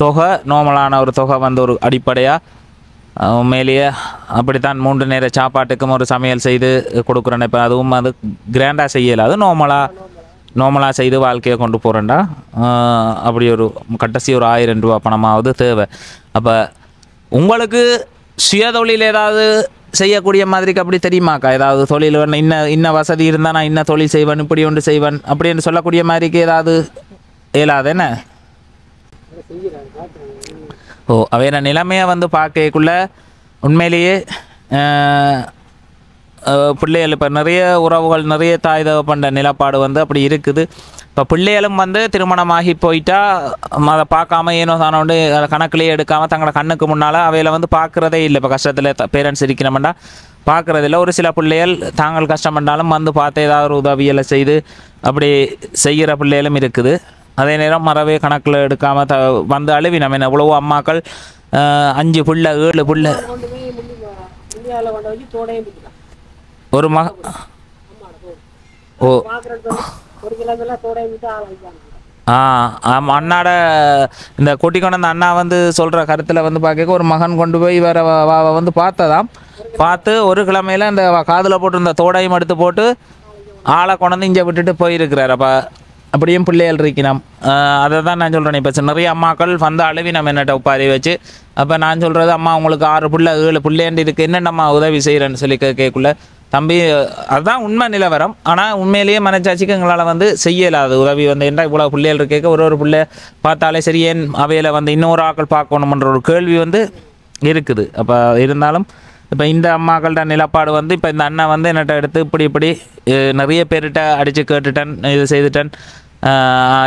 தொகை நார்மலான ஒரு தொகை வந்து ஒரு அடிப்படையாக உண்மையிலேயே அப்படித்தான் 3 நேர சாப்பாட்டுக்கும் ஒரு சமையல் செய்து கொடுக்குறேன் இப்போ அதுவும் அது கிராண்டாக செய்யலை அது நார்மலாக செய்து வாழ்க்கையை கொண்டு போகிறேன்டா அப்படி ஒரு கடைசி ஒரு 1000 ரூபா பணமாவது தேவை அப்போ உங்களுக்கு சுயதொழில் ஏதாவது செய்யக்கூடிய மாதிரிக்கு அப்படி தெரியுமாக்கா ஏதாவது தொழில் இன்ன வசதி இருந்தால் நான் இன்ன தொழில் செய்வேன் இப்படி ஒன்று செய்வேன் அப்படின்னு சொல்லக்கூடிய மாதிரிக்கு ஏதாவது இயலாது என்ன அவையான நிலைமையை வந்து பார்க்கக்குள்ள உண்மையிலேயே பிள்ளைகள் இப்போ நிறைய உறவுகள் நிறைய தாய் தகப்பன்ற நிலப்பாடு வந்து அப்படி இருக்குது இப்போ பிள்ளைகளும் வந்து திருமணமாகி போயிட்டா அதை பார்க்காம ஏனோ தானோண்டு கணக்குலேயே எடுக்காமல் தங்களோட கண்ணுக்கு முன்னால் அவையில் வந்து பார்க்குறதே இல்லை இப்போ கஷ்டத்தில் பேரண்ட்ஸ் இருக்கிறோம்னா பார்க்குறதில்ல ஒரு சில பிள்ளைகள் தாங்கள் கஷ்டப்பட்டாலும் வந்து பார்த்து ஏதாவது ஒரு உதவியலை செய்து அப்படி செய்கிற பிள்ளைகளும் இருக்குது அதே நேரம் மறவே கணக்கில் எடுக்காமல் வந்து அழுவி நம்ம என்ன எவ்வளவோ அம்மாக்கள் 5 பிள்ளை 7 பிள்ளை ஒரு அண்ணாட இந்த கொட்டி கொண்ட அந்த அண்ணா வந்து சொல்கிற கருத்தில் வந்து பார்க்க ஒரு மகன் கொண்டு போய் வேற வந்து பார்த்ததாம் பார்த்து ஒரு கிழமையில் இந்த காதில் போட்டு இந்த தோடையும் எடுத்து போட்டு ஆளை கொண்டு இங்கே விட்டுட்டு போயிருக்கிறார் அப்போ அப்படியும் பிள்ளைகள் இருக்கணும் அதை தான் நான் சொல்கிறேன் இப்போ நிறைய அம்மாக்கள் வந்து அழுவி நம்ம என்னட்ட உப்பாரி வச்சு அப்போ நான் சொல்கிறது அம்மா உங்களுக்கு 6 பிள்ளை 7 பிள்ளைண்டு இருக்குது என்னென்னம்மா உதவி செய்கிறேன்னு சொல்லி கேட்கக்குள்ள தம்பி அதுதான் உண்மை நிலவரம் ஆனால் உண்மையிலேயே மனச்சாட்சிக்கு எங்களால் வந்து செய்யலாது உதவி வந்து என்ன இவ்வளோ பிள்ளைகள் இருக்க ஒரு பிள்ளை பார்த்தாலே சரி ஏன் அவையில் வந்து இன்னொரு ஆக்கள் பார்க்கணுமன்ற ஒரு கேள்வி வந்து இருக்குது. அப்போ இருந்தாலும் இப்போ இந்த அம்மாக்கள்கிட்ட நிலப்பாடு வந்து இப்போ இந்த அண்ணன் வந்து என்னட்ட எடுத்து இப்படி நிறைய பேர்கிட்ட அடித்து கேட்டுட்டேன், இது செய்துட்டேன்,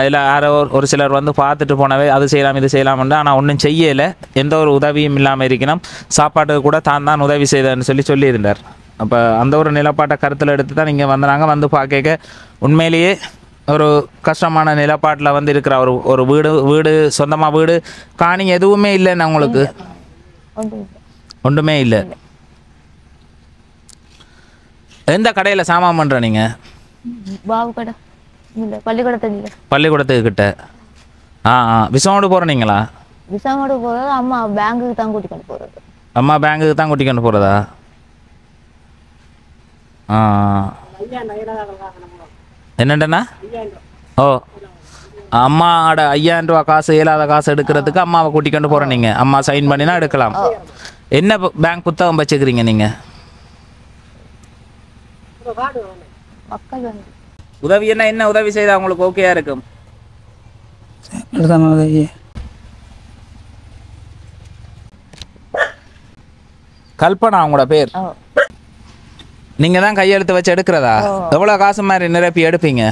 இல்லை யாரோ ஒரு சிலர் வந்து பார்த்துட்டு போனவே அது செய்யலாம் இது செய்யலாம்னு, ஆனால் ஒன்றும் செய்யலை, எந்த ஒரு உதவியும் இல்லாமல் இருக்கணும், சாப்பாட்டுக்கு கூட தான் உதவி செய்தேன்னு சொல்லியிருந்தார். அப்போ அந்த ஒரு நிலப்பாட்டை கருத்தில் எடுத்து தான் இங்கே வந்தாங்க. வந்து பார்க்க உண்மையிலேயே ஒரு கஷ்டமான நிலப்பாட்டில் வந்து இருக்கிற ஒரு வீடு சொந்தமாக வீடு காணி எதுவுமே இல்லைன்னு அவங்களுக்கு ஒன்றுமே இல்லை. எந்த கடையில் சாமான் பண்ணுற நீங்கள்? பள்ளிக்கூடத்துக்கு கிட்ட. விசமோடு போகிறீங்களா? விசமோடு போகிறது அம்மா பேங்குக்கு தான் கூட்டிகிட்டு போகிறது. அம்மா பேங்குக்கு தான் கூட்டிகிட்டு போகிறதா? என்னண்டண்ணா? ஓ, அம்மாவோட 5000 ரூபா காசு இயலாத காசு எடுக்கிறதுக்கு அம்மாவை கூட்டிகிட்டு போகிறேன். நீங்கள் அம்மா சைன் பண்ணினா எடுக்கலாம். என்ன பேங்க் புத்தகம் வச்சுக்கிறீங்க நீங்கள்? உதவி என்ன உதவி செய்தால் உங்களுக்கு ஓகேயா இருக்கும்? கல்பனா உங்களோட பேர்? நீங்கள் தான் கையெழுத்து வச்சு எடுக்கிறதா? எவ்வளோ காசு மாதிரி நிரப்பி எடுப்பீங்க?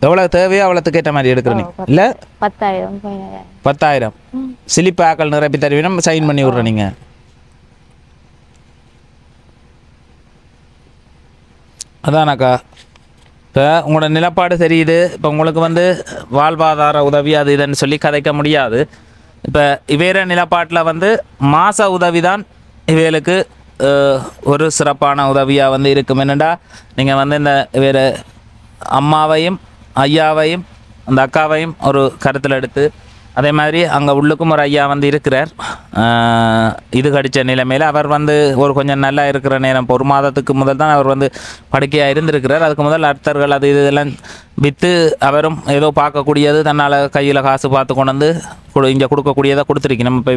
எவ்வளோ தேவையோ அவ்வளோத்துக்கு ஏற்ற மாதிரி எடுக்கிறீங்க? இல்லை 10,000 சிலிப்பு ஆக்கள் நிரப்பி தருவீங்க, சைன் பண்ணி விட்றேன். நீங்கள் அதானாக்கா இப்போ உங்களோட நிலப்பாடு தெரியுது. இப்போ உங்களுக்கு வந்து வாழ்வாதார உதவி அது இதுன்னு சொல்லி கதைக்க முடியாது. இப்போ இவேற நிலப்பாட்டில் வந்து மாத உதவி தான் இவைகளுக்கு ஒரு சிறப்பான உதவியாக வந்து இருக்கும். என்னென்னா நீங்கள் வந்து இந்த வேறு அம்மாவையும் ஐயாவையும் அந்த அக்காவையும் ஒரு கருத்தில் எடுத்து, அதே மாதிரி அங்கே உள்ளுக்கும் ஒரு ஐயா வந்து இருக்கிறார். இது கடித்த நிலைமையில் அவர் வந்து ஒரு கொஞ்சம் நல்லா இருக்கிற நேரம், ஒரு மாதத்துக்கு முதல் தான் அவர் வந்து படுக்கையாக இருந்திருக்கிறார். அதுக்கு முதல் அர்த்தர்கள் அது இதெல்லாம் விற்று அவரும் ஏதோ பார்க்கக்கூடியது தன்னால் கையில் காசு பார்த்து கொண்டு வந்து இங்கே கொடுக்கக்கூடியதை கொடுத்துருக்கணும். இப்போ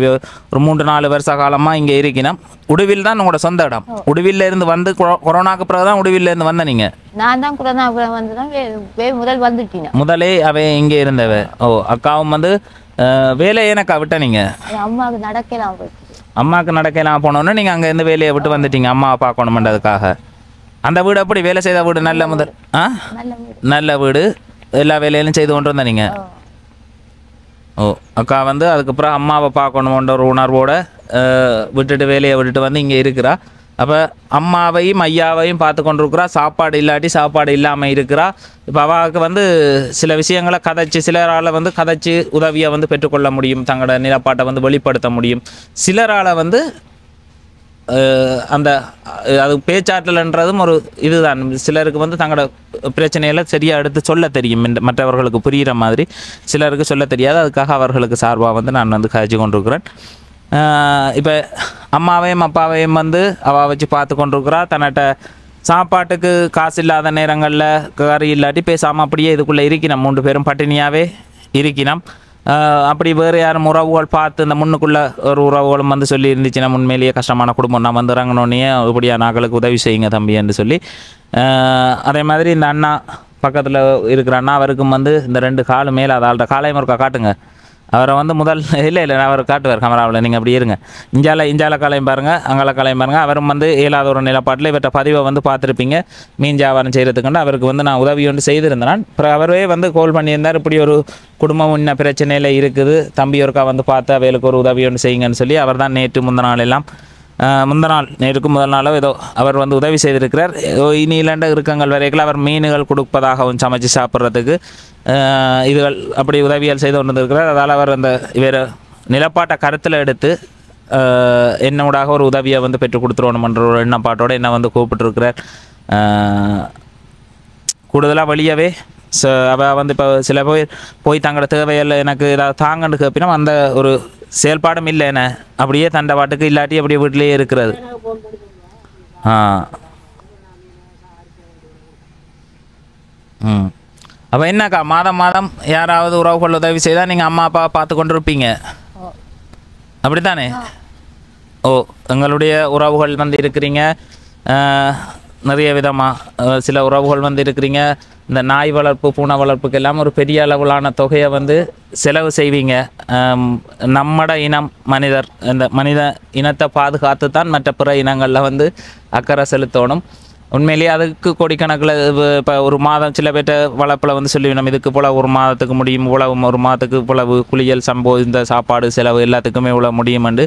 ஒரு 3-4 வருஷ காலமாக இங்கே இருக்கணும். உடுவில் தான் உங்களோட சொந்த இடம். உடுவில்ல இருந்து வந்து கொரோனாக்கு பிறகு தான் உடுவில்ல இருந்து வந்த நீங்கள்? நான் தான் கொரோனா வந்து தான் முதல் வந்துட்டீங்க. முதலே அவை இங்கே இருந்தவ. ஓ, அக்காவும் வந்து வேலை ஏனக்கா விட்ட நீங்கள்? அம்மாவுக்கு நடக்கலாம். அம்மாவுக்கு நடக்கலாம் போனோன்னு நீங்கள் அங்கே இருந்து வேலையை விட்டு வந்துட்டீங்க அம்மாவை பார்க்கணுமென்றதுக்காக. அந்த வீடு எப்படி வேலை செய்த வீடு? நல்ல வீடு, எல்லா வேலையிலும் செய்து கொண்டு வந்த நீங்கள்? ஓ, அக்கா வந்து அதுக்கப்புறம் அம்மாவை பார்க்கணுன்ற ஒரு உணர்வோடு விட்டுட்டு வேலையை விட்டுட்டு வந்து இங்கே இருக்கிறா. அப்போ அம்மாவையும் ஐயாவையும் பார்த்து கொண்டிருக்கிறா. சாப்பாடு இல்லாட்டி சாப்பாடு இல்லாமல் இருக்கிறா. இப்போ அவளுக்கு வந்து சில விஷயங்களை கதைச்சி, சிலரால் வந்து கதைச்சி உதவியை வந்து பெற்றுக்கொள்ள முடியும், தங்களோட நிலப்பாட்டை வந்து வெளிப்படுத்த முடியும். சிலரால் வந்து அந்த அது பேச்சாற்றல்ன்றதும் ஒரு இதுதான். சிலருக்கு வந்து தங்களோட பிரச்சனைகளை சரியாக எடுத்து சொல்ல தெரியும், மற்றவர்களுக்கு புரிகிற மாதிரி. சிலருக்கு சொல்ல தெரியாது. அதுக்காக அவர்களுக்கு சார்பாக வந்து நான் வந்து கதைச்சி கொண்டிருக்கிறேன். இப்போ அம்மாவையும் அப்பாவையும் வந்து அவள் வச்சு பார்த்து கொண்டிருக்கிறா. தன்னிட்ட சாப்பாட்டுக்கு காசு இல்லாத நேரங்களில் கறி இல்லாட்டி பேசாமல் அப்படியே இதுக்குள்ளே இருக்கணும். 3 பேரும் பட்டினியாகவே இருக்கணும். அப்படி வேறு யாரும் உறவுகள் பார்த்து இந்த முன்னுக்குள்ளே ஒரு உறவுகளும் வந்து சொல்லி இருந்துச்சுன்னா, உண்மையிலேயே கஷ்டமான குடும்பம், நான் வந்து இறங்கினோன்னே இப்படியா நாங்களுக்கு உதவி செய்யுங்க தம்பி என்று சொல்லி. அதே மாதிரி இந்த அண்ணா பக்கத்தில் இருக்கிற அண்ணா, அவருக்கும் வந்து இந்த 2 காலு மேலே அதை காலையும் ஒருக்கா காட்டுங்க. அவரை வந்து முதல் இல்லை நான் அவர் காட்டுவார் கேமராவில். நீங்கள் அப்படி இருங்க. இஞ்சால காலையும் பாருங்கள், அங்கால காலையும் பாருங்கள். அவரும் வந்து இயலாத ஒரு நிலப்பாட்டில் இவற்றை பதிவை வந்து பார்த்துருப்பீங்க. மீன் வியாபாரம் செய்கிறதுக்குண்டு அவருக்கு வந்து நான் உதவி ஒன்று செய்திருந்தேன். அப்புறம் அவரே வந்து கால் பண்ணியிருந்தார், இப்படி ஒரு குடும்பம் இன்னும் பிரச்சனையில் இருக்குது, தம்பி ஒருக்கா வந்து பார்த்து அவைகளுக்கு ஒரு உதவி ஒன்று செய்யுங்கன்னு சொல்லி அவர் தான் நேற்று நேருக்கு முதல் நாளோ ஏதோ அவர் வந்து உதவி செய்திருக்கிறார். இனி இல்லாண்ட இருக்கங்கள் வரைக்கும் அவர் மீன்கள் கொடுப்பதாகவும் சமைச்சு சாப்பிட்றதுக்கு இதுகள் அப்படி உதவிகள் செய்து கொண்டு இருக்கிறார். அதால் அவர் அந்த வேறு நிலப்பாட்டை கருத்தில் எடுத்து என்னோடாக ஒரு உதவியை வந்து பெற்றுக் கொடுத்துருவோணுமன்ற ஒரு எண்ணப்பாட்டோடு என்னை வந்து கூப்பிட்டுருக்கிறார். கூடுதலாக வெளியவே அவள் வந்து இப்போ சில பேர் போய் தங்களோட தேவையில் எனக்கு ஏதாவது தாங்கன்னு கேட்பினா அந்த ஒரு செயல்பாடும் இல்லை. என்ன அப்படியே தண்டை பாட்டுக்கு இல்லாட்டி அப்படியே வீட்டிலேயே இருக்கிறது. அப்போ என்னக்கா மாதம் யாராவது உறவுகள் உதவி செய்தால் நீங்கள் அம்மா அப்பா பார்த்து கொண்டு இருப்பீங்க, அப்படித்தானே? ஓ, எங்களுடைய உறவுகள் வந்து இருக்கிறீங்க நிறைய விதமாக. சில உறவுகள் வந்து இருக்கிறீங்க இந்த நாய் வளர்ப்பு பூனை வளர்ப்புக்கெல்லாம் ஒரு பெரிய அளவிலான தொகையை வந்து செலவு செய்வீங்க. நம்மட இனம் மனிதர் இந்த மனித இனத்தை பாதுகாத்து தான் மற்ற பிற இனங்களில் வந்து அக்கறை செலுத்தணும். உண்மையிலேயே அதுக்கு கோடிக்கணக்கில் இப்போ ஒரு மாதம் சில பேர்ட்ட வளர்ப்பில் வந்து சொல்லுவோம் இதுக்கு போல் ஒரு மாதத்துக்கு முடியும், இவ்வளவு ஒரு மாதத்துக்கு இவ்வளவு குளியல் சம்பவம் இந்த சாப்பாடு செலவு எல்லாத்துக்குமே இவ்வளோ முடியுமெண்டு.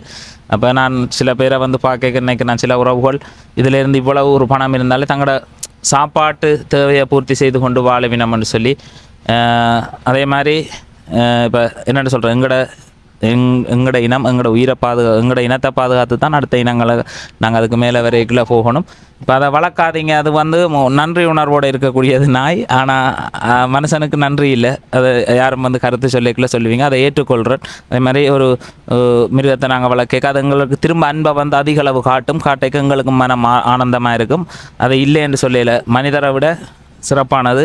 அப்போ நான் சில பேரை வந்து பார்க்க நினைக்கிறேன், சில உறவுகள் இதிலேருந்து இவ்வளவு ஒரு பணம் இருந்தாலே தங்களோட சாப்பாட்டு தேவையை பூர்த்தி செய்து கொண்டு வாழவினம்னு சொல்லி. அதே மாதிரி இப்போ என்னென்னு சொல்கிறேன், எங்களோட இனம் எங்களோட உயிரை எங்களோட இனத்தை பாதுகாத்து தான் அடுத்த இனங்களை நாங்கள் அதுக்கு மேலே வரைக்குள்ளே போகணும். இப்போ அதை வளர்க்காதீங்க, அது வந்து நன்றி உணர்வோடு இருக்கக்கூடியது நாய். ஆனால் மனுஷனுக்கு நன்றி இல்லை, அதை யாரும் வந்து கருத்து சொல்லிக்குள்ளே சொல்லுவீங்க, அதை ஏற்றுக்கொள்கிறேன். அதே மாதிரி ஒரு மிருகத்தை நாங்கள் வளர்க்க அது எங்களுக்கு திரும்ப அன்பை வந்து அதிக அளவு காட்டைக்கு எங்களுக்கு மனம் ஆனந்தமாக இருக்கும். அதை இல்லை என்று சொல்லலை. மனிதரை விட சிறப்பானது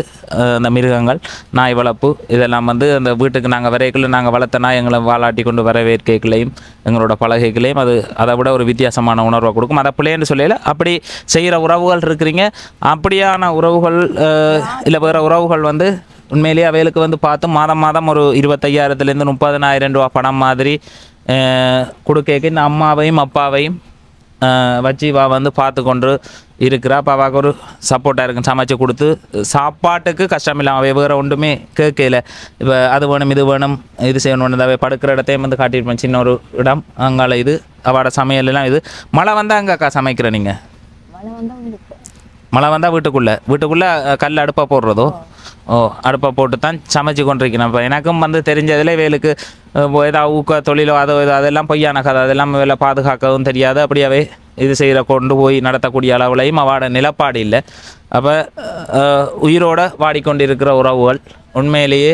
அந்த மிருகங்கள், நாய் வளர்ப்பு. இதெல்லாம் வந்து அந்த வீட்டுக்கு நாங்கள் வரைக்குள்ள நாங்கள் வளர்த்த நாய் எங்களை வாலாட்டி கொண்டு வரவேற்கைகளையும் எங்களோட பலகைகளையும் அதை விட ஒரு வித்தியாசமான உணர்வை கொடுக்கும். அதை பிள்ளைன்னு சொல்லல, அப்படி செய்கிற உறவுகள் இருக்கிறீங்க. அப்படியான உறவுகள் இல்லை வேறு உறவுகள் வந்து உண்மையிலேயே அவைகளுக்கு வந்து பார்த்து மாதம் ஒரு 25,000 30,000 ரூபா பணம் மாதிரி கொடுக்க இந்த அம்மாவையும் அப்பாவையும் வச்சு வந்து பார்த்து கொண்டு இருக்கிறா. அப்போ அவாவுக்கு ஒரு சப்போர்ட்டாக இருக்கும். சமைச்சு கொடுத்து சாப்பாட்டுக்கு கஷ்டம் இல்லாமல் வேறு ஒன்றுமே கேட்கல. இப்போ அது வேணும் இது வேணும் இது செய்யணும், அவை படுக்கிற இடத்தையும் வந்து காட்டியிருப்பேன், சின்ன ஒரு இடம் அங்கால இது அவட சமையல்லாம் இது. மழை வந்தால் அங்கேக்கா சமைக்கிற நீங்கள்? மழை வந்தால் வீட்டுக்குள்ளே கல் அடுப்பை போடுறதோ? அடுப்பை போட்டு தான் சமைச்சு கொண்டிருக்கிறேன். இப்போ எனக்கும் வந்து தெரிஞ்சதில் வேலுக்கு ஏதாவது ஊக்க தொழிலோ அதெல்லாம் பொய்யான கதை, அதெல்லாம் வேலை பாதுகாக்கவும் தெரியாது. அப்படியாவே இது செய்கிற கொண்டு போய் நடத்தக்கூடிய அளவுலையும் அவட நிலப்பாடு இல்லை. அப்போ உயிரோட வாடிக்கொண்டிருக்கிற உறவுகள் உண்மையிலேயே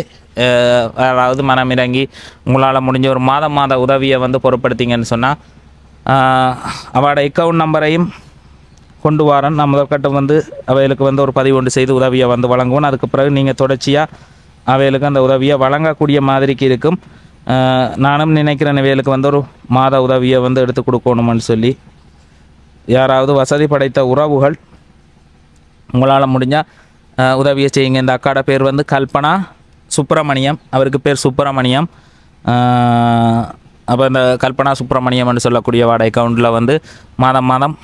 யாராவது மனமிறங்கி உங்களால் முடிஞ்ச ஒரு மாத உதவியை வந்து பொருட்படுத்திங்கன்னு சொன்னால் அவட அக்கௌண்ட் நம்பரையும் கொண்டு வரேன். நான் முதற்கட்டம் வந்து அவைகளுக்கு வந்து ஒரு பதிவு ஒன்று செய்து உதவியை வந்து வழங்குவோம். அதுக்கு பிறகு நீங்கள் தொடர்ச்சியாக அவைகளுக்கு அந்த உதவியை வழங்கக்கூடிய மாதிரிக்கு இருக்கும். நானும் நினைக்கிறேன் அவைகளுக்கு வந்து ஒரு மாத உதவியை வந்து எடுத்து கொடுக்கணும்னு சொல்லி. யாராவது வசதி படைத்த உறவுகள் உங்களால் முடிஞ்சால் உதவியை செய்யுங்க. இந்த அக்காட பேர் வந்து கல்பனா சுப்பிரமணியம், அவருக்கு பேர் சுப்பிரமணியம். அப்போ இந்த கல்பனா சுப்பிரமணியம்னு சொல்லக்கூடிய வாடகை அக்கௌண்ட்டில் வந்து மாதம்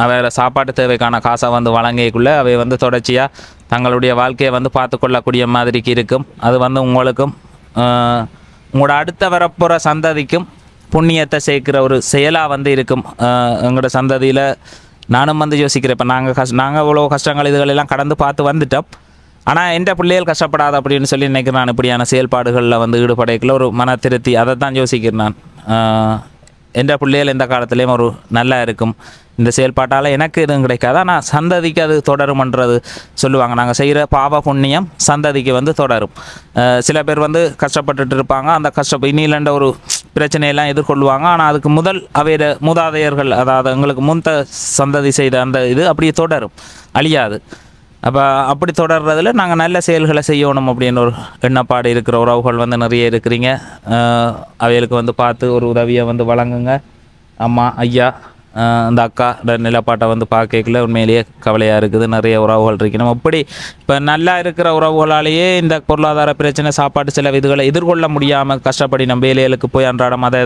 அவையில் சாப்பாட்டு தேவைக்கான காசை வந்து வழங்கிக்குள்ளே அவை வந்து தொடர்ச்சியாக தங்களுடைய வாழ்க்கையை வந்து பார்த்து கொள்ளக்கூடிய மாதிரிக்கு இருக்கும். அது வந்து உங்களுக்கும் உங்களோட அடுத்த வரப்போகிற சந்ததிக்கும் புண்ணியத்தை சேர்க்கிற ஒரு செயலாக வந்து இருக்கும். எங்களோட சந்ததியில் நானும் வந்து யோசிக்கிறேன், இப்போ நாங்கள் இவ்வளோ கஷ்டங்கள் இதுகளெல்லாம் கடந்து பார்த்து வந்துட்டோம். ஆனால் எந்த பிள்ளைகள் கஷ்டப்படாது அப்படின்னு சொல்லி நினைக்கிறேன். நான் இப்படியான செயல்பாடுகளில் வந்து ஈடுபடைக்குள்ள ஒரு மன திருப்தி, அதை தான் யோசிக்கிறேன் நான். எந்த பிள்ளைகள் எந்த காலத்துலேயும் ஒரு நல்லா இருக்கும். இந்த செயல்பாட்டால் எனக்கு எதுவும் கிடைக்காது, ஆனால் சந்ததிக்கு அது தொடருமன்றது சொல்லுவாங்க. நாங்கள் செய்கிற பாவ புண்ணியம் சந்ததிக்கு வந்து தொடரும். சில பேர் வந்து கஷ்டப்பட்டுட்டு இருப்பாங்க, அந்த இனியிலண்ட ஒரு பிரச்சனையெல்லாம் எதிர்கொள்வாங்க. ஆனால் அதுக்கு முதல் அவைய மூதாதையர்கள், அதாவது எங்களுக்கு முந்த சந்ததி செய்த அந்த இது அப்படியே தொடரும், அழியாது. அப்போ அப்படி தொடர்றதில் நாங்கள் நல்ல செயல்களை செய்யணும் அப்படின்னு ஒரு எண்ணப்பாடு இருக்கிற உறவுகள் வந்து நிறைய இருக்கிறீங்க. அவைகளுக்கு வந்து பார்த்து ஒரு உதவியை வந்து வழங்குங்க. அம்மா ஐயா அந்த அக்கா நிலப்பாட்டை வந்து பார்க்கல உண்மையிலேயே கவலையாக இருக்குது. நிறைய உறவுகள் இருக்கணும். அப்படி இப்போ நல்லா இருக்கிற உறவுகளாலேயே இந்த பொருளாதார பிரச்சனை சாப்பாட்டு சில இதுகளை எதிர்கொள்ள முடியாமல் கஷ்டப்படி நம்ம வேலைகளுக்கு போய் அன்றாடம் அதை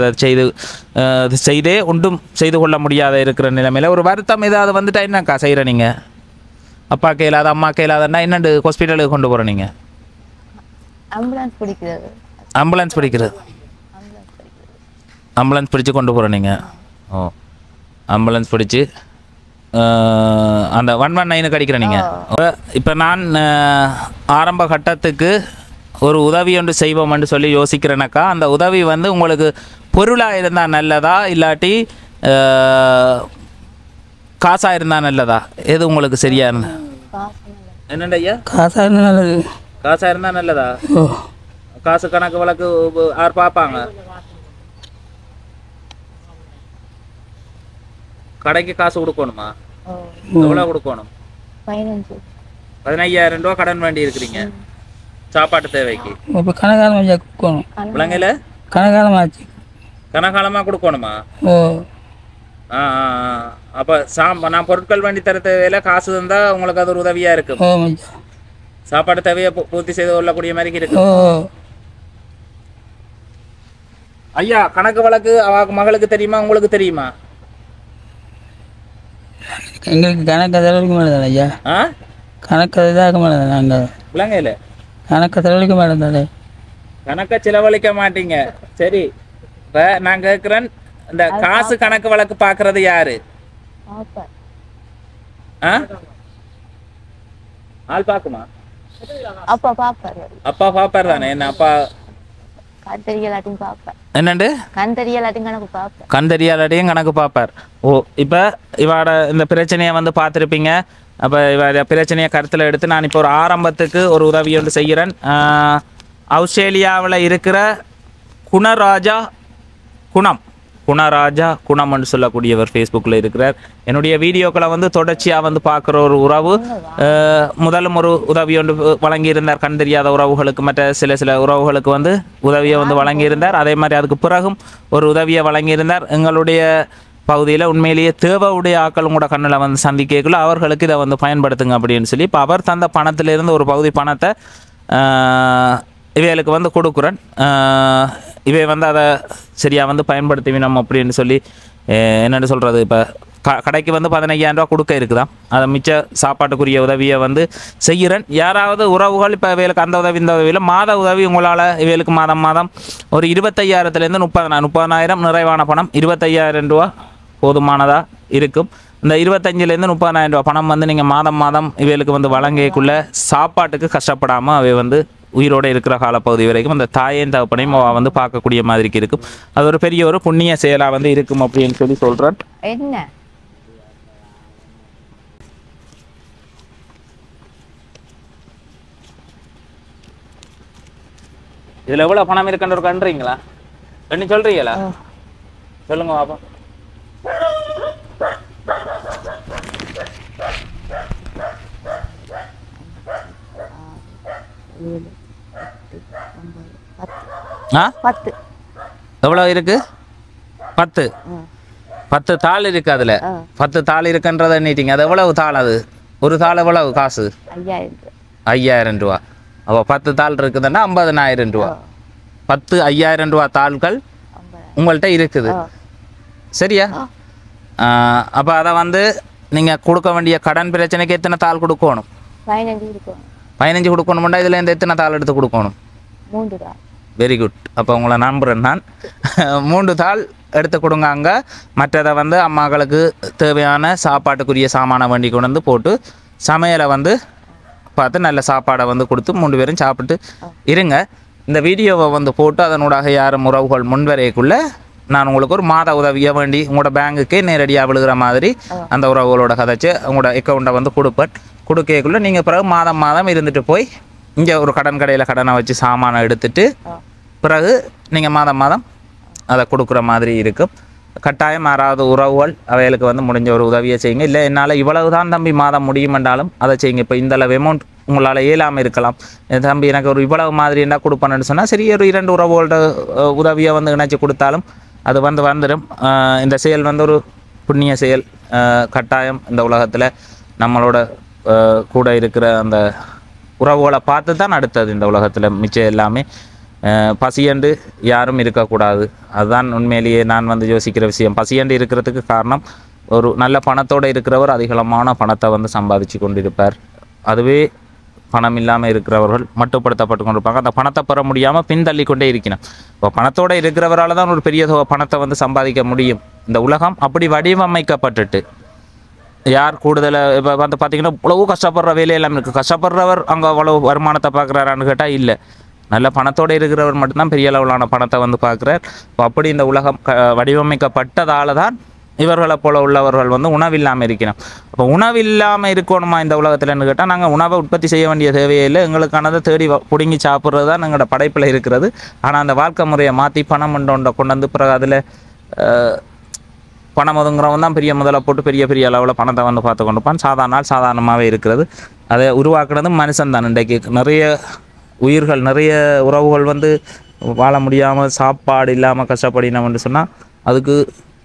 செய்தே ஒன்றும் செய்து கொள்ள முடியாத இருக்கிற நிலைமையில் ஒரு வருத்தம் ஏதாவது வந்துட்டா என்னக்கா செய்கிற நீங்கள்? அப்பா கையிலாத அம்மா கையிலாதன்னா என்னண்டு ஹாஸ்பிட்டலுக்கு கொண்டு போகிற நீங்கள்? ஆம்புலன்ஸ் பிடிக்கிறது ஆம்புலன்ஸ் பிடிச்சி கொண்டு போகிற நீங்கள்? ஓ, ஆம்புலன்ஸ் பிடிச்சி அந்த 119 அடிக்கிற நீங்கள். இப்போ நான் ஆரம்ப கட்டத்துக்கு ஒரு உதவி ஒன்று செய்வோம்னு சொல்லி யோசிக்கிறேனாக்கா, அந்த உதவி வந்து உங்களுக்கு பொருளாக இருந்தால் நல்லதா இல்லாட்டி காசாக இருந்தால் நல்லதா? எது உங்களுக்கு சரியா இருந்தா? என்னண்டா ஐயா? காசாக இருந்தால் நல்லது. காசாக இருந்தால் நல்லதா? காசு கணக்கு வழக்கு யார் பார்ப்பாங்க? கடைக்கு காசு கொடுக்கணுமா? எவ்வளோ கொடுக்கணும்? 15,000 ரூபா கடன் வேண்டி இருக்கிறீங்க சாப்பாட்டு தேவைக்கு. இப்போ கனகாலமாக கொடுக்கணும். விலங்குல கனகாலமாச்சு. கனகாலமாக கொடுக்கணுமா? ஓ, அப்போ நான் பொருட்கள் வேண்டி தர தேவையில்ல, காசு இருந்தால் உங்களுக்கு அது ஒரு உதவியாக இருக்கும். சாப்பாடு தேவையை பூர்த்தி செய்து கொள்ளக்கூடிய மாதிரி இருக்கு. ஓ ஐயா கணக்கு வழக்கு அவ மகளுக்கு தெரியுமா உங்களுக்கு தெரியுமா? எங்களுக்கு கணக்கு செலவழிக்க மாட்டேன் ஐயா. கணக்கு இதாக மாட்டேன் நாங்கள் விளங்கையில் கணக்கு செலவழிக்க மாட்டேன். கணக்கை செலவழிக்க மாட்டீங்க. சரி, இப்போ நான் கேட்குறேன், இந்த காசு கணக்கு வழக்கு பார்க்கறது யாரு? ஆள் பார்க்குமா? அப்பா பாப்பாரு. அப்பா பாப்பார் தானே? என்ன அப்பா கண் தெரியலாட்டையும் பாப்பார். என்னண்டு கண் தெரியலாட்டையும் கணக்கு பாப்பார். கண் தெரியலாட்டையும் கணக்கு பார்ப்பார். ஓ, இப்போ இவாட இந்த பிரச்சனையை வந்து பார்த்துருப்பீங்க. அப்போ இவ பிரச்சனையை கருத்தில் எடுத்து நான் இப்போ ஒரு ஆரம்பத்துக்கு ஒரு உதவி ஒன்று செய்கிறேன். ஆஸ்திரேலியாவில் இருக்கிற குணராஜா குணம்னு சொல்லக்கூடியவர் ஃபேஸ்புக்கில் இருக்கிறார். என்னுடைய வீடியோக்களை வந்து தொடர்ச்சியாக வந்து பார்க்குற ஒரு உறவு. முதலும் ஒரு உதவி ஒன்று வழங்கியிருந்தார் கண் தெரியாத உறவுகளுக்கு, மற்ற சில உறவுகளுக்கு வந்து உதவியை வந்து வழங்கியிருந்தார். அதே மாதிரி அதுக்கு பிறகும் ஒரு உதவியை வழங்கியிருந்தார். எங்களுடைய பகுதியில் உண்மையிலேயே தேவையுடைய ஆக்களும் கூட கண்ணில் வந்து சந்திக்கக்குள்ள அவர்களுக்கு இதை வந்து பயன்படுத்துங்க அப்படின்னு சொல்லி இப்போ அவர் தந்த பணத்திலிருந்து ஒரு பகுதி பணத்தை இவைகளுக்கு வந்து கொடுக்குறேன். இவை வந்து அதை சரியாக வந்து பயன்படுத்திவினோம் அப்படின்னு சொல்லி என்னென்னு சொல்கிறது, இப்போ கடைக்கு வந்து 15,000 ரூபா கொடுக்க இருக்குதான். அதை மிச்ச சாப்பாட்டுக்குரிய உதவியை வந்து செய்கிறேன். யாராவது உறவுகள் இப்போ இவைகளுக்கு அந்த உதவி இந்த உதவியில் மாத உதவி உங்களால் இவைகளுக்கு மாதம் ஒரு 25,000 30,000 நிறைவான பணம் 25,000 ரூபா போதுமானதாக இருக்கும். இந்த 25,000 30,000 ரூபா பணம் வந்து நீங்கள் மாதம் இவைகளுக்கு வந்து வழங்கக்குள்ள சாப்பாட்டுக்கு கஷ்டப்படாமல் அவை வந்து உயிரோடு இருக்கிற காலப்பகுதி வரைக்கும் அந்த தாயின் தகப்பனையும் வந்து பார்க்கக்கூடிய மாதிரிக்கு இருக்கும். அது ஒரு பெரிய ஒரு புண்ணிய செயலாக வந்து இருக்கும் அப்படின்னு சொல்லி சொல்கிறேன். என்ன இதில் எவ்வளோ பணம் இருக்குன்ற ஒரு கண்டுறீங்களா? என்ன சொல்கிறீங்களா? சொல்லுங்க பாப்பா. எவ்வளோ இருக்கு? 10 தாள் இருக்கு. அதில் 10 தாள் இருக்குன்றதை எண்ணிட்டீங்க. அது எவ்வளவு தாள்? அது ஒரு தாள் எவ்வளவு காசு? 5,000 ரூபா. அப்போ 10 தாள் இருக்குதுன்னா 50,000 ரூபா. 10 5,000 ரூபா தாள்கள் உங்கள்கிட்ட இருக்குது. சரியா? அப்போ அதை வந்து நீங்கள் கொடுக்க வேண்டிய கடன் பிரச்சனைக்கு எத்தனை தாள் கொடுக்கணும்? 15 கொடுக்கணும்னா இதில் இந்த எத்தனை தாள் எடுத்து கொடுக்கணும்? 3 தாள். Very good. அப்போ உங்களை நம்புகிறேன் நான். 3 தாள் எடுத்து கொடுங்க. அங்கே மற்றதை வந்து அம்மாக்களுக்கு தேவையான சாப்பாட்டுக்குரிய சாமானை வண்டி கொண்டு வந்து போட்டு சமையலை வந்து பார்த்து நல்ல சாப்பாடை வந்து கொடுத்து 3 பேரும் சாப்பிட்டு இருங்க. இந்த வீடியோவை வந்து போட்டு அதனூடாக யாரும் உறவுகள் முன்வரைக்குள்ளே நான் உங்களுக்கு ஒரு மாத உதவியை வேண்டி உங்களோட பேங்குக்கே நேரடியாக விழுகிற மாதிரி அந்த உறவுகளோட கதைச்சு உங்களோட அக்கௌண்ட்டை வந்து கொடுக்கக்குள்ளே நீங்கள் பிறகு மாதம் இருந்துட்டு போய் இங்கே ஒரு கடன் கடையில் கடனை வச்சு சாமானை எடுத்துட்டு பிறகு நீங்கள் மாதம் அதை கொடுக்குற மாதிரி இருக்கும். கட்டாயம் யாராவது உறவுகள் அவைகளுக்கு வந்து முடிஞ்ச ஒரு உதவியை செய்யுங்க. இல்லை என்னால் இவ்வளவு தான் தம்பி மாதம் முடியுமென்றாலும் அதை செய்யுங்க. இப்போ இந்த அளவு அமௌண்ட் உங்களால் இயலாமல் இருக்கலாம். தம்பி எனக்கு ஒரு இவ்வளவு மாதிரி என்ன கொடுப்பேன்னு சொன்னால் சரி, ஒரு 2 உறவுகளோட உதவியை வந்து இணைச்சி கொடுத்தாலும் அது வந்து வந்துடும். இந்த செயல் வந்து ஒரு புண்ணிய செயல். கட்டாயம் இந்த உலகத்தில் நம்மளோட கூட இருக்கிற அந்த உறவுகளை பார்த்து தான் அடுத்தது இந்த உலகத்தில் மிச்சம் எல்லாமே. பசியண்டு யாரும் இருக்கக்கூடாது. அதுதான் உண்மையிலேயே நான் வந்து யோசிக்கிற விஷயம். பசியண்டு இருக்கிறதுக்கு காரணம் ஒரு நல்ல பணத்தோடு இருக்கிறவர் அதிகமான பணத்தை வந்து சம்பாதிச்சு கொண்டிருப்பார். அதுவே பணம் இல்லாமல் இருக்கிறவர்கள் மட்டுப்படுத்தப்பட்டு கொண்டிருப்பாங்க. அந்த பணத்தை பெற முடியாமல் பின்தள்ளி கொண்டே இருக்கணும். இப்போ பணத்தோடு இருக்கிறவரால் தான் ஒரு பெரிய பணத்தை வந்து சம்பாதிக்க முடியும். இந்த உலகம் அப்படி வடிவமைக்கப்பட்டுட்டு யார் கூடுதலை இப்போ வந்து பார்த்திங்கன்னா இவ்வளவு கஷ்டப்படுற வேலையெல்லாம் இருக்குது. கஷ்டப்படுறவர் அங்கே அவ்வளவு வருமானத்தை பார்க்குறாரான்னு கேட்டால் இல்லை. நல்ல பணத்தோடு இருக்கிறவர் மட்டும்தான் பெரிய அளவிலான பணத்தை வந்து பார்க்குறார். இப்போ அப்படி இந்த உலகம் வடிவமைக்கப்பட்டதால் தான் இவர்களை போல உள்ளவர்கள் வந்து உணவில்லாமல் இருக்கணும். அப்போ உணவில்லாமல் இருக்கணுமா இந்த உலகத்தில்னு கேட்டால் நாங்கள் உணவை உற்பத்தி செய்ய வேண்டிய தேவையே இல்லை. எங்களுக்கானதை தேடி பிடுங்கி சாப்பிட்றது தான் எங்களோட படைப்பில் இருக்கிறது. ஆனால் அந்த வாழ்க்கை முறையை மாற்றி பணம் கொண்டு வந்து பிறகு அதில் பணம் ஒதுங்குறவன் தான் பெரிய முதலை போட்டு பெரிய அளவில் பணத்தை வந்து பார்த்து கொண்டுப்பான். சாதாரணமாகவே இருக்கிறது. அதை உருவாக்குறது மனுஷன் தான். இன்றைக்கு நிறைய உயிர்கள் நிறைய உறவுகள் வந்து வாழ முடியாமல் சாப்பாடு இல்லாமல் கஷ்டப்படினோம்னு சொன்னால் அதுக்கு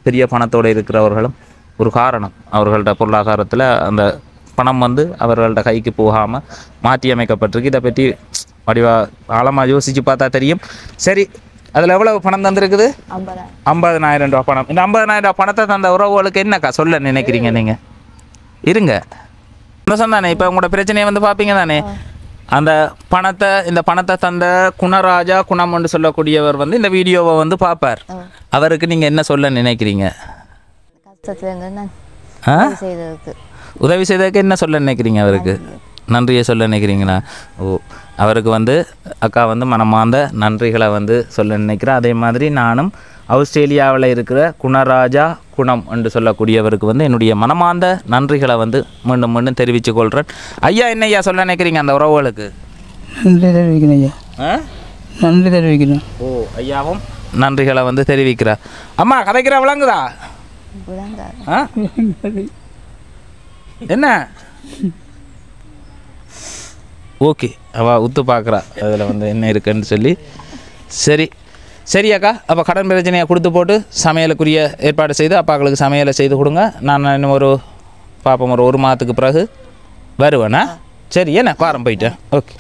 பெரிய பணத்தோடு இருக்கிறவர்களும் ஒரு காரணம். அவர்களோட பொருளாதாரத்தில் அந்த பணம் வந்து அவர்களோட கைக்கு போகாமல் மாற்றி அமைக்கப்பட்டிருக்கு. இதை பற்றி ஆழமாக யோசித்து பார்த்தா தெரியும். சரி, அதில் எவ்வளவு பணம் தந்திருக்குது? 50,000 ரூபா பணம். இந்த 50,000 ரூபா பணத்தை தந்த உறவுகளுக்கு என்னக்கா சொல்ல நினைக்கிறீங்க நீங்கள்? இருங்க சந்தோஷம் தானே. இப்போ உங்களோட பிரச்சனையை வந்து பார்ப்பீங்க தானே. அந்த இந்த பணத்தை தந்த குணராஜா குணம்னு சொல்லக்கூடியவர் வந்து இந்த வீடியோவை வந்து பார்ப்பார். அவருக்கு நீங்கள் என்ன சொல்ல நினைக்கிறீங்க? உதவி செய்ததுக்கு என்ன சொல்ல நினைக்கிறீங்க? அவருக்கு நன்றியை சொல்ல நினைக்கிறீங்களா? ஓ, அவருக்கு வந்து அக்கா வந்து மனமார்ந்த நன்றிகளை வந்து சொல்ல நினைக்கிறேன். அதே மாதிரி நானும் ஆஸ்திரேலியாவில் இருக்கிற குணராஜா குணம் என்று சொல்லக்கூடியவருக்கு வந்து என்னுடைய மனமார்ந்த நன்றிகளை வந்து மீண்டும் மீண்டும் தெரிவித்து கொள்கிறேன். ஐயா, என்ன ஐயா சொல்ல நினைக்கிறீங்க அந்த உறவுகளுக்கு? நன்றி தெரிவிக்கிறேன் ஐயா. நன்றி தெரிவிக்கிறேன். ஓ, ஐயாவும் நன்றிகளை வந்து தெரிவிக்கிறார். அம்மா கதைக்கிற விளங்குதா? என்ன ஓகே, அவள் உத்து பார்க்குறா அதில் வந்து என்ன இருக்குன்னு சொல்லி. சரி அக்கா, அப்போ கடன் பிரச்சனையை கொடுத்து போட்டு சமையலுக்குரிய ஏற்பாடு செய்து அப்பாக்களுக்கு சமையலை செய்து கொடுங்க. நான் இன்னும் பார்ப்போம், ஒரு மாதத்துக்கு பிறகு வருவேண்ணா. சரி, என்ன பாரம் போயிட்டேன். ஓகே.